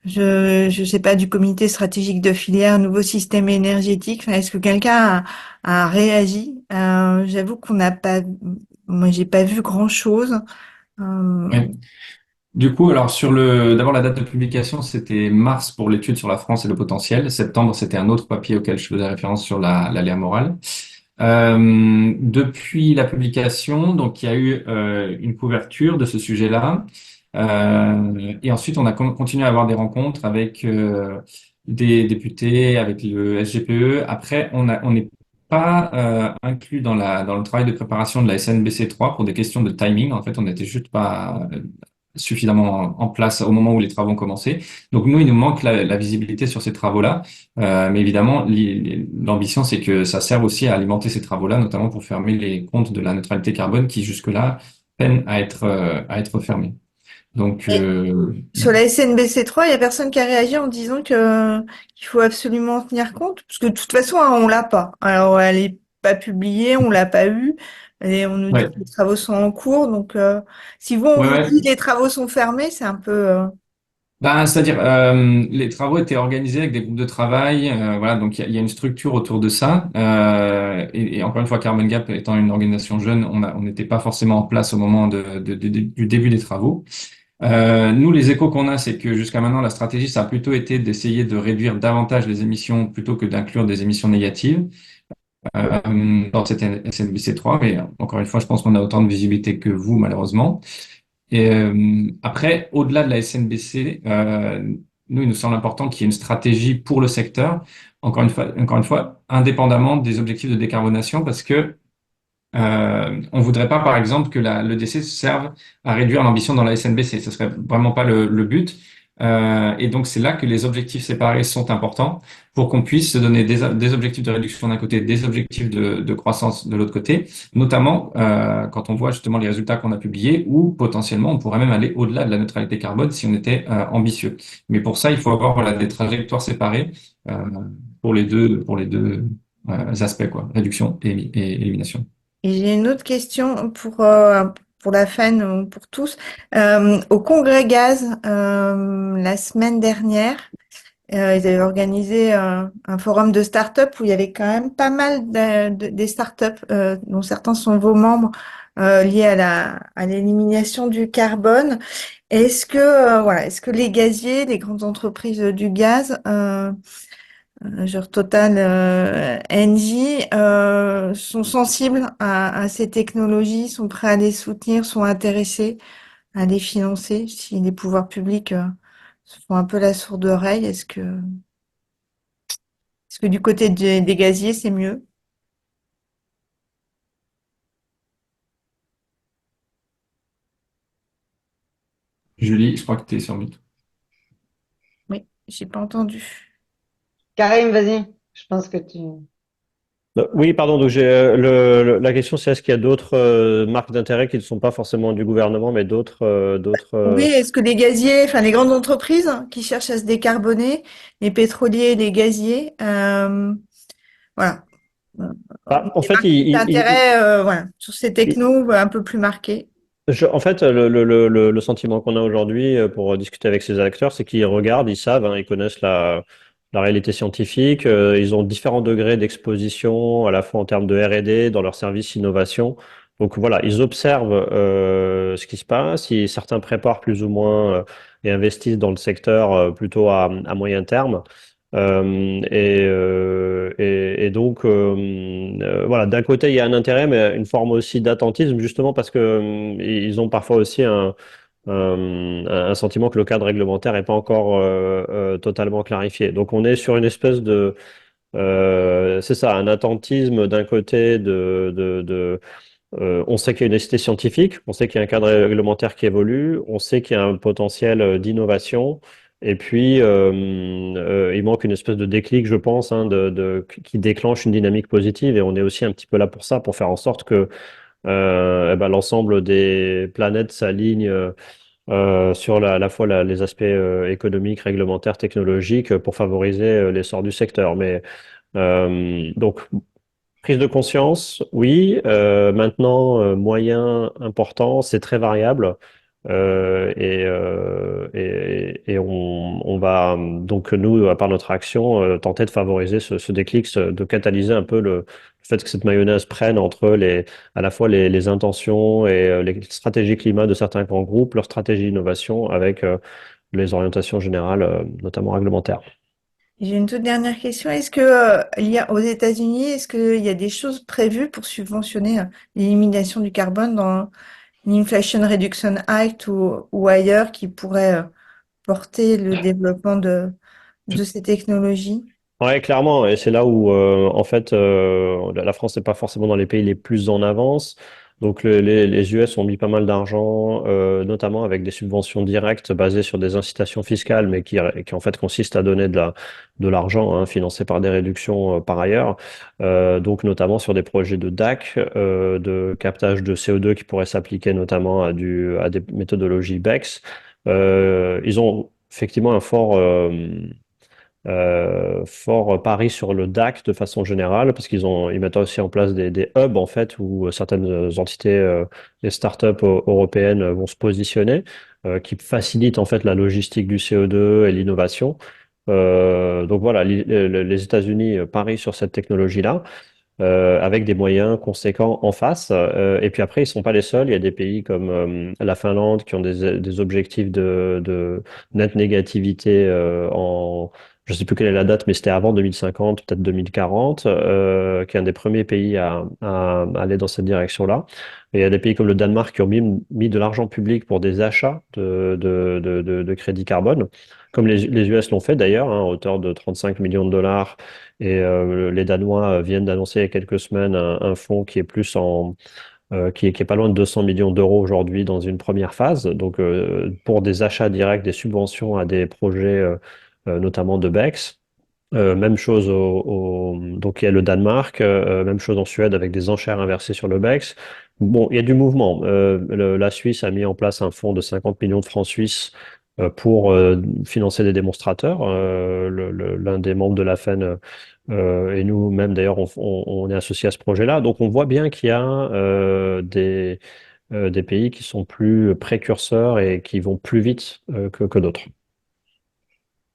je sais pas, du comité stratégique de filière, nouveau système énergétique? Enfin, est-ce que quelqu'un a réagi? J'avoue qu'on n'a pas, moi j'ai pas vu grand-chose. Ouais. Du coup, alors d'abord la date de publication, c'était mars pour l'étude sur la France et le potentiel. Septembre, c'était un autre papier auquel je faisais référence sur l'aléa moral. Depuis la publication, donc il y a eu une couverture de ce sujet-là, et ensuite on a continué à avoir des rencontres avec des députés, avec le SGPE. Après, on n'est pas inclus dans le travail de préparation de la SNBC3 pour des questions de timing. En fait, on n'était juste pas suffisamment en place au moment où les travaux ont commencé. Donc nous, il nous manque la visibilité sur ces travaux-là. Mais évidemment, l'ambition, c'est que ça serve aussi à alimenter ces travaux-là, notamment pour fermer les comptes de la neutralité carbone qui, jusque-là, peinent à être fermés. Donc, Et sur la SNBC3, il y a personne qui a réagi en disant qu'il faut absolument en tenir compte, parce que de toute façon, hein, on l'a pas. Alors, elle est pas publiée, on l'a pas eu, et on nous dit ouais, que les travaux sont en cours. Donc, si vous, on ouais, vous ouais. dit les travaux sont fermés, c'est un peu. Ben, c'est-à-dire, les travaux étaient organisés avec des groupes de travail, voilà, donc il y a une structure autour de ça. Et encore une fois, Carbon Gap étant une organisation jeune, on n'était pas forcément en place au moment du début des travaux. Nous, les échos qu'on a, c'est que jusqu'à maintenant, la stratégie, ça a plutôt été d'essayer de réduire davantage les émissions plutôt que d'inclure des émissions négatives dans cette SNBC3. Mais encore une fois, je pense qu'on a autant de visibilité que vous, malheureusement. Et après, au-delà de la SNBC, nous, il nous semble important qu'il y ait une stratégie pour le secteur, encore une fois, indépendamment des objectifs de décarbonation, parce que on voudrait pas, par exemple, que l'EDC serve à réduire l'ambition dans la SNBC. Ce serait vraiment pas le but. Et donc, c'est là que les objectifs séparés sont importants pour qu'on puisse se donner des objectifs de réduction d'un côté, des objectifs de croissance de l'autre côté, notamment quand on voit justement les résultats qu'on a publiés, ou potentiellement, on pourrait même aller au-delà de la neutralité carbone si on était ambitieux. Mais pour ça, il faut avoir voilà, des trajectoires séparées euh, pour les deux aspects, quoi, réduction et élimination. Et j'ai une autre question pour la FAN ou pour tous. Au Congrès Gaz, la semaine dernière, Ils avaient organisé un forum de start-up où il y avait quand même pas mal des start-up, dont certains sont vos membres, liés à l'élimination du carbone. Est-ce que les gaziers, les grandes entreprises du gaz, genre Total, Engie, sont sensibles à ces technologies, sont prêts à les soutenir, sont intéressés à les financer si les pouvoirs publics se font un peu la sourde oreille? Est-ce que du côté des gaziers, c'est mieux? Julie, je crois que tu es sur mute. Oui, j'ai pas entendu. Karim, vas-y. Je pense que tu. Oui, pardon. Donc la question, c'est est-ce qu'il y a d'autres marques d'intérêt qui ne sont pas forcément du gouvernement, mais d'autres. Oui, est-ce que les gaziers, enfin les grandes entreprises qui cherchent à se décarboner, les pétroliers, les gaziers, voilà, euh, En des fait, marques d'intérêt, voilà, sur ces technos un peu plus marqués. En fait, le sentiment qu'on a aujourd'hui pour discuter avec ces acteurs, c'est qu'ils regardent, ils savent, hein, ils connaissent la réalité scientifique, ils ont différents degrés d'exposition, à la fois en termes de R&D, dans leurs services innovation. Donc voilà, ils observent ce qui se passe, certains préparent plus ou moins et investissent dans le secteur plutôt à moyen terme. Et donc, voilà, d'un côté, il y a un intérêt, mais une forme aussi d'attentisme, justement parce que ils ont parfois aussi un sentiment que le cadre réglementaire n'est pas encore totalement clarifié. Donc, on est sur une espèce c'est ça, un attentisme d'un côté on sait qu'il y a une nécessité scientifique, on sait qu'il y a un cadre réglementaire qui évolue, on sait qu'il y a un potentiel d'innovation, et puis il manque une espèce de déclic, je pense, hein, qui déclenche une dynamique positive, et on est aussi un petit peu là pour ça, pour faire en sorte que eh ben, l'ensemble des planètes s'alignent sur à la fois les aspects économiques, réglementaires, technologiques, pour favoriser l'essor du secteur. Mais donc, prise de conscience, oui. Maintenant, moyen important, c'est très variable. Et on va donc nous, à part notre action, tenter de favoriser ce déclic, de catalyser un peu le fait que cette mayonnaise prenne entre à la fois les intentions et les stratégies climat de certains grands groupes, leurs stratégies d'innovation avec les orientations générales, notamment réglementaires. J'ai une toute dernière question. Est-ce que il y a aux États-Unis, est-ce qu'il y a des choses prévues pour subventionner l'élimination du carbone dans l'Inflation Reduction Act ou ailleurs qui pourrait porter le développement de ces technologies? Ouais, clairement, et c'est là où en fait la France n'est pas forcément dans les pays les plus en avance. Donc les US ont mis pas mal d'argent, notamment avec des subventions directes basées sur des incitations fiscales, mais qui en fait consistent à donner de l'argent hein, financé par des réductions par ailleurs. Donc notamment sur des projets de DAC, de captage de CO2 qui pourraient s'appliquer notamment à des méthodologies BECS. Ils ont effectivement un fort pari sur le DAC de façon générale, parce ils mettent aussi en place des hubs, en fait, où certaines entités, des startups européennes vont se positionner, qui facilitent, en fait, la logistique du CO2 et l'innovation. Donc voilà, les États-Unis parient sur cette technologie-là avec des moyens conséquents en face. Et puis après, ils ne sont pas les seuls. Il y a des pays comme la Finlande qui ont des objectifs de net négativité je ne sais plus quelle est la date, mais c'était avant 2050, peut-être 2040, qui est un des premiers pays à aller dans cette direction-là. Et il y a des pays comme le Danemark qui ont mis de l'argent public pour des achats de crédits carbone, comme les US l'ont fait d'ailleurs, hein, à hauteur de 35 millions de dollars et les Danois viennent d'annoncer il y a quelques semaines un fonds qui est plus qui est pas loin de 200 millions d'euros aujourd'hui dans une première phase. Donc, pour des achats directs, des subventions à des projets, notamment de BECS. Même chose donc il y a le Danemark, même chose en Suède avec des enchères inversées sur le BECS. Bon, il y a du mouvement. La Suisse a mis en place un fonds de 50 millions de francs suisses pour financer des démonstrateurs. L'un des membres de la FEN et nous-mêmes d'ailleurs on est associés à ce projet-là. Donc on voit bien qu'il y a des pays qui sont plus précurseurs et qui vont plus vite que d'autres.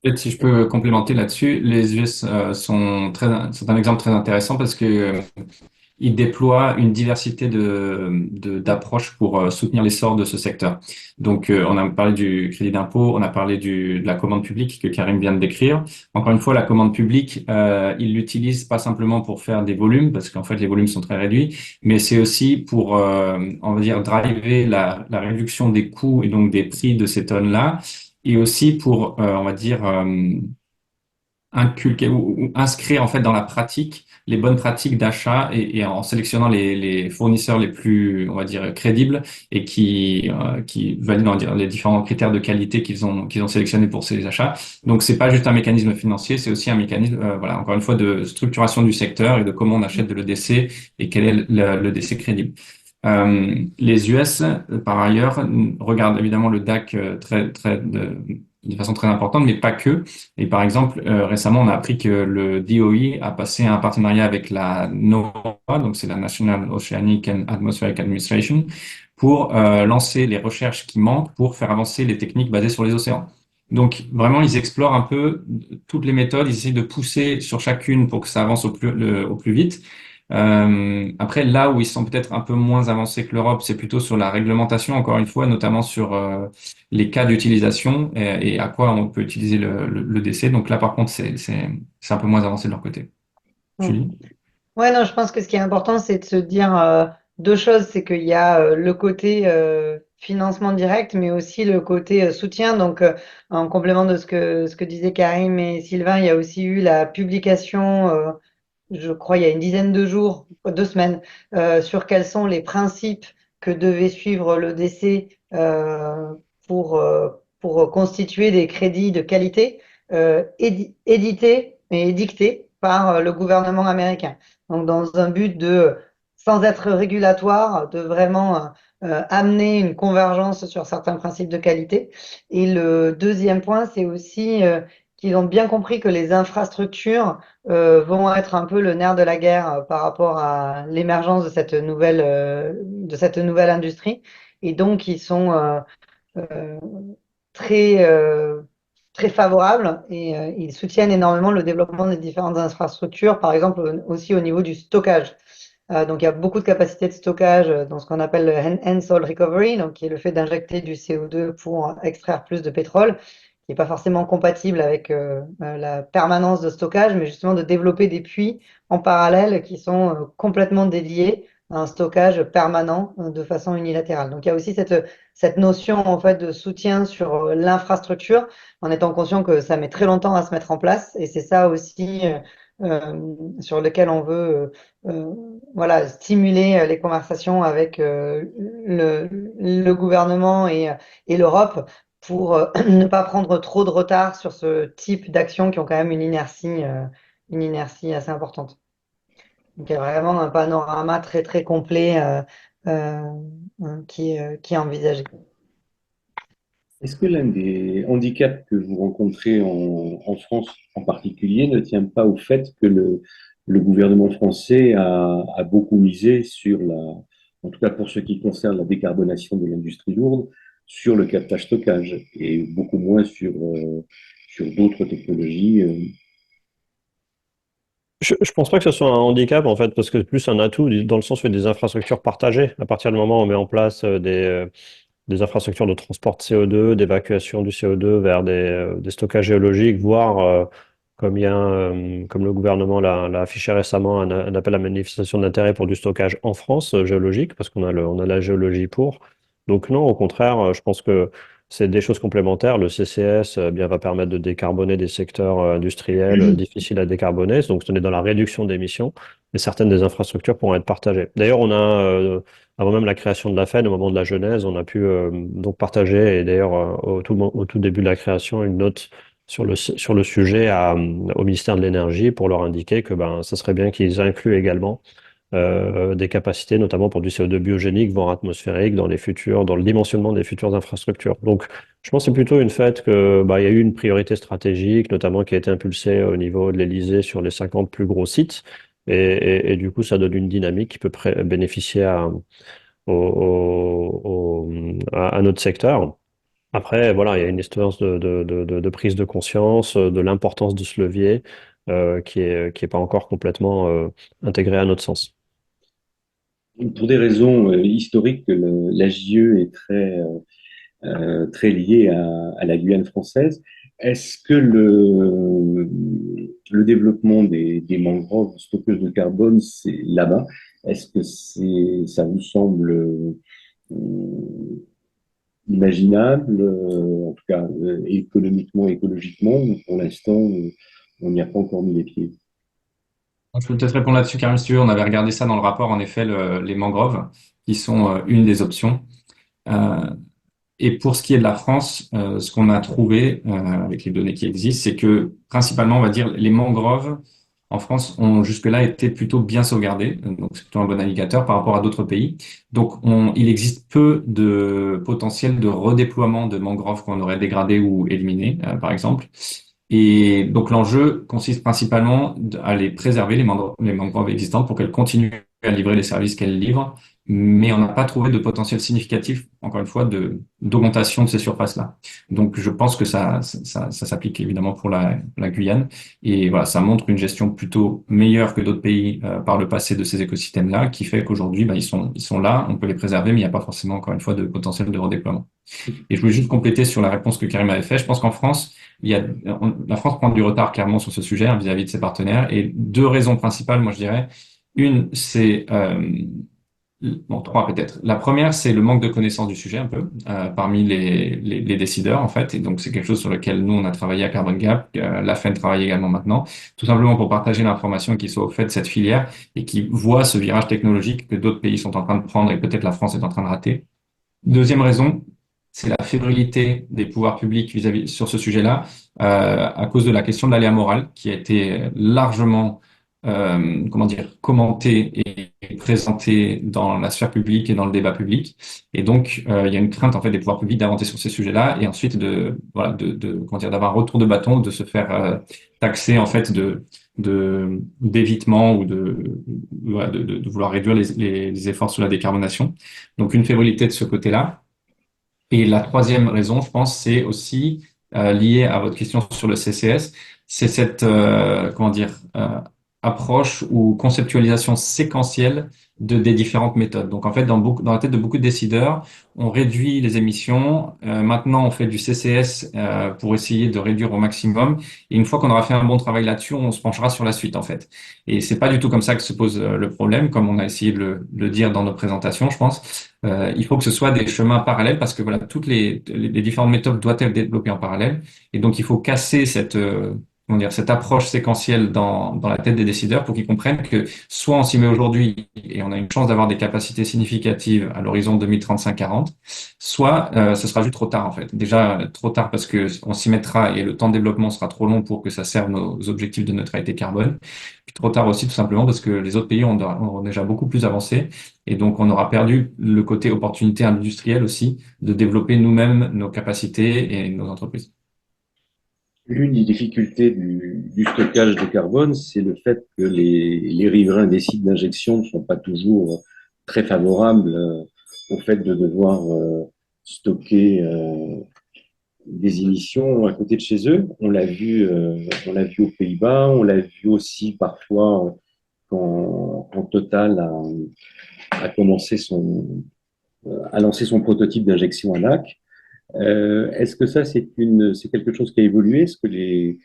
Peut-être si je peux complémenter là-dessus, les US sont un exemple très intéressant parce que il déploie une diversité d'approches pour soutenir l'essor de ce secteur. Donc, on a parlé du crédit d'impôt, on a parlé de la commande publique que Karim vient de décrire. Encore une fois, la commande publique, il l'utilise pas simplement pour faire des volumes, parce qu'en fait, les volumes sont très réduits, mais c'est aussi pour, on va dire, driver la réduction des coûts et donc des prix de ces tonnes-là, et aussi pour, on va dire, inculquer ou inscrire en fait dans la pratique les bonnes pratiques d'achat et en sélectionnant les fournisseurs les plus, on va dire, crédibles et qui valident, on va dire, les différents critères de qualité qu'ils ont sélectionnés pour ces achats. Donc, c'est pas juste un mécanisme financier, c'est aussi un mécanisme, voilà, encore une fois, de structuration du secteur et de comment on achète de l'EDC et quel est l'EDC crédible. Les US, par ailleurs, regardent évidemment le DAC de façon très importante, mais pas que. Et par exemple, récemment, on a appris que le DOE a passé un partenariat avec la NOAA, donc c'est la National Oceanic and Atmospheric Administration, pour lancer les recherches qui manquent pour faire avancer les techniques basées sur les océans. Donc vraiment, ils explorent un peu toutes les méthodes, ils essaient de pousser sur chacune pour que ça avance au plus vite. Après, là où ils sont peut-être un peu moins avancés que l'Europe, c'est plutôt sur la réglementation, encore une fois, notamment sur les cas d'utilisation et à quoi on peut utiliser le DC. Donc là, par contre, c'est un peu moins avancé de leur côté. Mm. Julie? Ouais, non, je pense que ce qui est important, c'est de se dire deux choses. C'est qu'il y a le côté financement direct, mais aussi le côté soutien. Donc, en complément de ce que disaient Karim et Sylvain, il y a aussi eu la publication, je crois, il y a une dizaine de jours, 2 semaines, sur quels sont les principes que devait suivre le DC pour, pour constituer des crédits de qualité édités et dictés par le gouvernement américain. Donc, dans un but de, sans être régulatoire, de vraiment amener une convergence sur certains principes de qualité. Et le deuxième point, c'est aussi qu'ils ont bien compris que les infrastructures vont être un peu le nerf de la guerre par rapport à l'émergence de cette nouvelle industrie. Et donc, ils sont euh, très, très favorables et ils soutiennent énormément le développement des différentes infrastructures, par exemple aussi au niveau du stockage. Donc, il y a beaucoup de capacités de stockage dans ce qu'on appelle le end-soil recovery, donc qui est le fait d'injecter du CO2 pour extraire plus de pétrole, qui n'est pas forcément compatible avec la permanence de stockage, mais justement de développer des puits en parallèle qui sont complètement dédiés à un stockage permanent de façon unilatérale. Donc, il y a aussi cette notion en fait de soutien sur l'infrastructure, en étant conscient que ça met très longtemps à se mettre en place, et c'est ça aussi sur lequel on veut voilà, stimuler les conversations avec le gouvernement et l'Europe pour ne pas prendre trop de retard sur ce type d'actions qui ont quand même une inertie assez importante. Donc il y a vraiment un panorama très très complet euh, qui est envisagé. Est-ce que l'un des handicaps que vous rencontrez en France en particulier ne tient pas au fait que le gouvernement français a beaucoup misé sur en tout cas pour ce qui concerne la décarbonation de l'industrie lourde, sur le captage-stockage et beaucoup moins sur d'autres technologies Je pense pas que ce soit un handicap en fait, parce que c'est plus un atout dans le sens où il y a des infrastructures partagées. À partir du moment où on met en place des infrastructures de transport de CO2, d'évacuation du CO2 vers des stockages géologiques, voire comme le gouvernement l'a affiché récemment, un appel à manifestation d'intérêt pour du stockage en France géologique, parce on a la géologie pour. Donc non, au contraire, je pense que c'est des choses complémentaires. Le CCS bien, va permettre de décarboner des secteurs industriels difficiles à décarboner. Donc, on est dans la réduction d'émissions et certaines des infrastructures pourront être partagées. D'ailleurs, avant même la création de la FED, au moment de la genèse, on a pu donc partager, et d'ailleurs au tout début de la création, une note sur le sujet au ministère de l'Énergie pour leur indiquer que ben, ça serait bien qu'ils incluent également des capacités, notamment pour du CO2 biogénique, voire atmosphérique, dans le dimensionnement des futures infrastructures. Donc, je pense que c'est plutôt une fait que, bah, il y a eu une priorité stratégique, notamment qui a été impulsée au niveau de l'Élysée sur les 50 plus gros sites. Et du coup, ça donne une dynamique qui peut bénéficier à notre secteur. Après, voilà, il y a une histoire de prise de conscience, de l'importance de ce levier qui est pas encore complètement intégré à notre sens. Pour des raisons historiques, l'AJE est très lié à la Guyane française. Est-ce que le développement des mangroves stockeuses de carbone, c'est là-bas? Est-ce que ça vous semble imaginable, en tout cas économiquement, écologiquement, ou pour l'instant, on n'y a pas encore mis les pieds? Je peux peut-être répondre là-dessus, Karim, si tu veux. On avait regardé ça dans le rapport, en effet, les mangroves, qui sont une des options. Euh, et pour ce qui est de la France, ce qu'on a trouvé avec les données qui existent, c'est que principalement, on va dire, les mangroves en France ont jusque-là été plutôt bien sauvegardées. Donc, c'est plutôt un bon indicateur par rapport à d'autres pays. Donc, il existe peu de potentiel de redéploiement de mangroves qu'on aurait dégradées ou éliminées, par exemple. Et donc, l'enjeu consiste principalement à les préserver, les mangroves existantes, pour qu'elles continuent à livrer les services qu'elles livrent, mais on n'a pas trouvé de potentiel significatif, encore une fois, d'augmentation de ces surfaces-là. Donc, je pense que ça s'applique évidemment pour la Guyane. Et voilà, ça montre une gestion plutôt meilleure que d'autres pays par le passé de ces écosystèmes-là, qui fait qu'aujourd'hui, ils sont là, on peut les préserver, mais il n'y a pas forcément, encore une fois, de potentiel de redéploiement. Et je voulais juste compléter sur la réponse que Karim avait fait. Je pense qu'en France, la France prend du retard clairement sur ce sujet vis-à-vis de ses partenaires. Et deux raisons principales, moi je dirais. Une, c'est bon, trois peut-être. La première, c'est le manque de connaissance du sujet un peu parmi les décideurs en fait. Et donc c'est quelque chose sur lequel nous on a travaillé à Carbon Gap, l'AFEN travaille également maintenant, tout simplement pour partager l'information qui soit au fait de cette filière et qui voit ce virage technologique que d'autres pays sont en train de prendre et peut-être la France est en train de rater. Deuxième raison, c'est la fébrilité des pouvoirs publics vis-à-vis sur ce sujet-là, à cause de la question de l'aléa moral, qui a été largement, comment dire, commentée et présentée dans la sphère publique et dans le débat public. Et donc, il y a une crainte en fait des pouvoirs publics d'avancer sur ces sujets-là, et ensuite voilà, comment dire, d'avoir un retour de bâton, de se faire taxer en fait d'évitement ou voilà, de vouloir réduire les efforts sur la décarbonation. Donc, une fébrilité de ce côté-là. Et la troisième raison, je pense, c'est aussi lié à votre question sur le CCS, c'est cette comment dire approche ou conceptualisation séquentielle des différentes méthodes. Donc en fait, dans la tête de beaucoup de décideurs, on réduit les émissions. Maintenant, on fait du CCS pour essayer de réduire au maximum. Et une fois qu'on aura fait un bon travail là-dessus, on se penchera sur la suite en fait. Et c'est pas du tout comme ça que se pose le problème, comme on a essayé de le dire dans nos présentations, je pense. Il faut que ce soit des chemins parallèles parce que voilà, toutes les différentes méthodes doivent être développées en parallèle. Et donc, il faut casser comment dire, cette approche séquentielle dans la tête des décideurs pour qu'ils comprennent que soit on s'y met aujourd'hui et on a une chance d'avoir des capacités significatives à l'horizon 2035-40, soit ce sera juste trop tard en fait. Déjà trop tard parce que on s'y mettra et le temps de développement sera trop long pour que ça serve nos objectifs de neutralité carbone. Puis trop tard aussi tout simplement parce que les autres pays ont déjà beaucoup plus avancé et donc on aura perdu le côté opportunité industrielle aussi de développer nous-mêmes nos capacités et nos entreprises. L'une des difficultés du stockage de carbone, c'est le fait que les riverains des sites d'injection ne sont pas toujours très favorables au fait de devoir stocker des émissions à côté de chez eux. On l'a vu aux Pays-Bas, on l'a vu aussi parfois quand Total a commencé a lancé son prototype d'injection à lac. Est-ce que ça, c'est quelque chose qui a évolué? Est-ce que les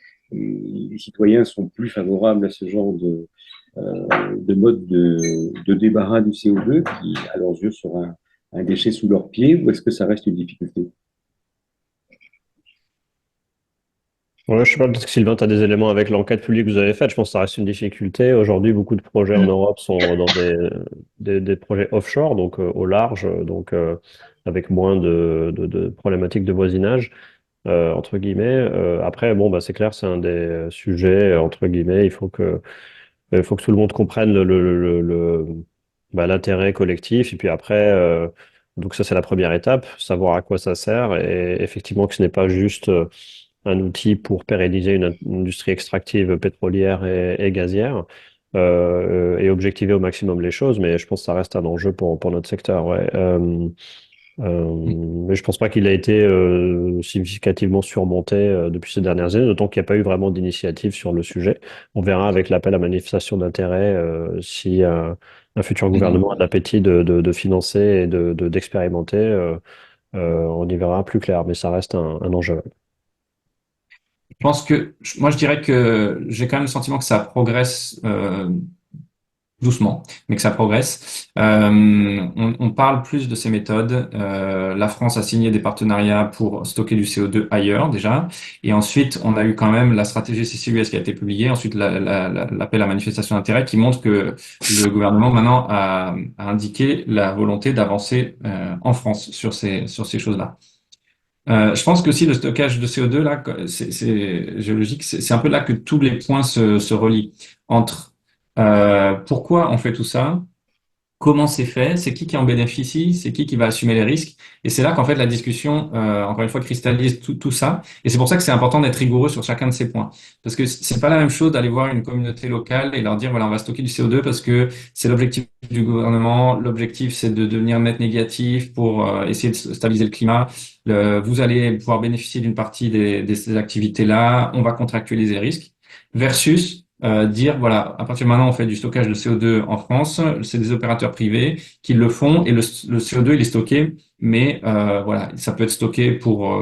citoyens sont plus favorables à ce genre de mode de débarras du CO2 qui, à leurs yeux, sera un déchet sous leurs pieds, ou est-ce que ça reste une difficulté? Ouais, je sais pas, peut-être que Sylvain, tu as des éléments avec l'enquête publique que vous avez faite. Je pense que ça reste une difficulté. Aujourd'hui, beaucoup de projets en Europe sont dans des projets offshore, donc au large, donc avec moins de problématiques de voisinage, entre guillemets. Après, bon, bah, c'est clair, c'est un des sujets, entre guillemets, il faut que tout le monde comprenne l'intérêt collectif. Et puis après, donc ça, c'est la première étape, savoir à quoi ça sert. Et effectivement, que ce n'est pas juste un outil pour pérenniser une industrie extractive pétrolière et gazière, et objectiver au maximum les choses. Mais je pense que ça reste un enjeu pour notre secteur. Ouais. Mais je pense pas qu'il a été significativement surmonté depuis ces dernières années, d'autant qu'il n'y a pas eu vraiment d'initiative sur le sujet. On verra avec l'appel à manifestation d'intérêt si un futur gouvernement a l'appétit de financer et d'expérimenter. On y verra plus clair, mais ça reste un enjeu. Je pense que, moi, je dirais que j'ai quand même le sentiment que ça progresse doucement, mais que ça progresse. On parle plus de ces méthodes. La France a signé des partenariats pour stocker du CO2 ailleurs déjà, et ensuite on a eu quand même la stratégie CCUS qui a été publiée, ensuite l'appel à manifestation d'intérêt qui montre que le gouvernement maintenant a indiqué la volonté d'avancer en France sur ces choses-là. Je pense que aussi le stockage de CO2 là, c'est géologique, c'est un peu là que tous les points se relient entre pourquoi on fait tout ça, comment c'est fait, c'est qui en bénéficie, c'est qui va assumer les risques. Et c'est là qu'en fait la discussion, encore une fois, cristallise tout ça. Et c'est pour ça que c'est important d'être rigoureux sur chacun de ces points. Parce que c'est pas la même chose d'aller voir une communauté locale et leur dire, voilà, on va stocker du CO2 parce que c'est l'objectif du gouvernement. L'objectif, c'est de devenir net négatif pour essayer de stabiliser le climat. Vous allez pouvoir bénéficier d'une partie des activités-là. On va contractualiser les risques. Versus dire, voilà, à partir de maintenant, on fait du stockage de CO2 en France, c'est des opérateurs privés qui le font et le CO2, il est stocké, mais voilà, ça peut être stocké pour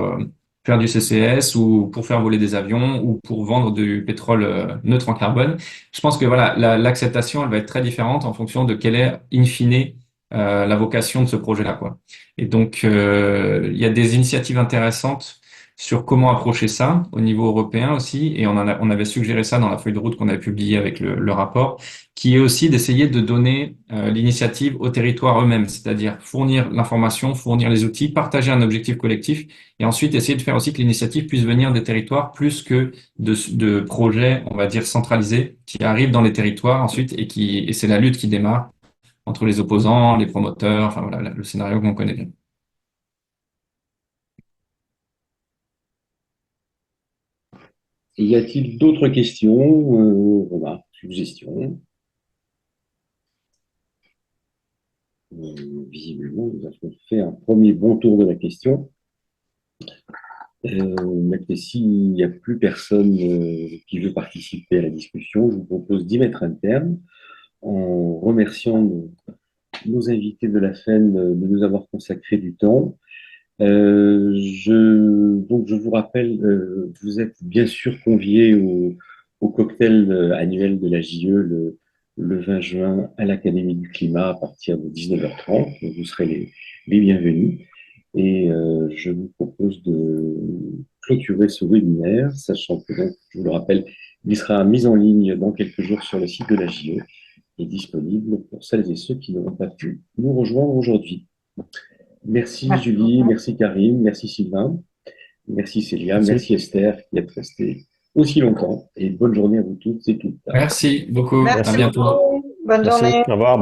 faire du CCS ou pour faire voler des avions ou pour vendre du pétrole neutre en carbone. Je pense que voilà, l'acceptation, elle va être très différente en fonction de quelle est, in fine, la vocation de ce projet-là, quoi. Et donc, il y a des initiatives intéressantes sur comment approcher ça au niveau européen aussi, et on avait suggéré ça dans la feuille de route qu'on avait publiée avec le rapport, qui est aussi d'essayer de donner l'initiative aux territoires eux-mêmes, c'est-à-dire fournir l'information, fournir les outils, partager un objectif collectif, et ensuite essayer de faire aussi que l'initiative puisse venir des territoires plus que de projets, on va dire, centralisés, qui arrivent dans les territoires ensuite, et c'est la lutte qui démarre entre les opposants, les promoteurs, enfin voilà, le scénario qu'on connaît bien. Y a-t-il d'autres questions, remarques, suggestions? Visiblement, nous avons fait un premier bon tour de la question. Mais s'il n'y a plus personne qui veut participer à la discussion, je vous propose d'y mettre un terme en remerciant nos invités de la FEN de nous avoir consacré du temps. Donc, je vous rappelle, vous êtes bien sûr conviés au cocktail annuel de la JE le 20 juin à l'Académie du Climat à partir de 19h30. Donc, vous serez les bienvenus. Et je vous propose de clôturer ce webinaire, sachant que, donc, je vous le rappelle, il sera mis en ligne dans quelques jours sur le site de la JE et disponible pour celles et ceux qui n'auront pas pu nous rejoindre aujourd'hui. Merci Julie, merci Karim, merci Sylvain, merci Célia, merci Esther qui êtes restée aussi longtemps et bonne journée à vous toutes et toutes. Merci beaucoup, à Merci bientôt. beaucoup. Bonne Merci, journée. au revoir.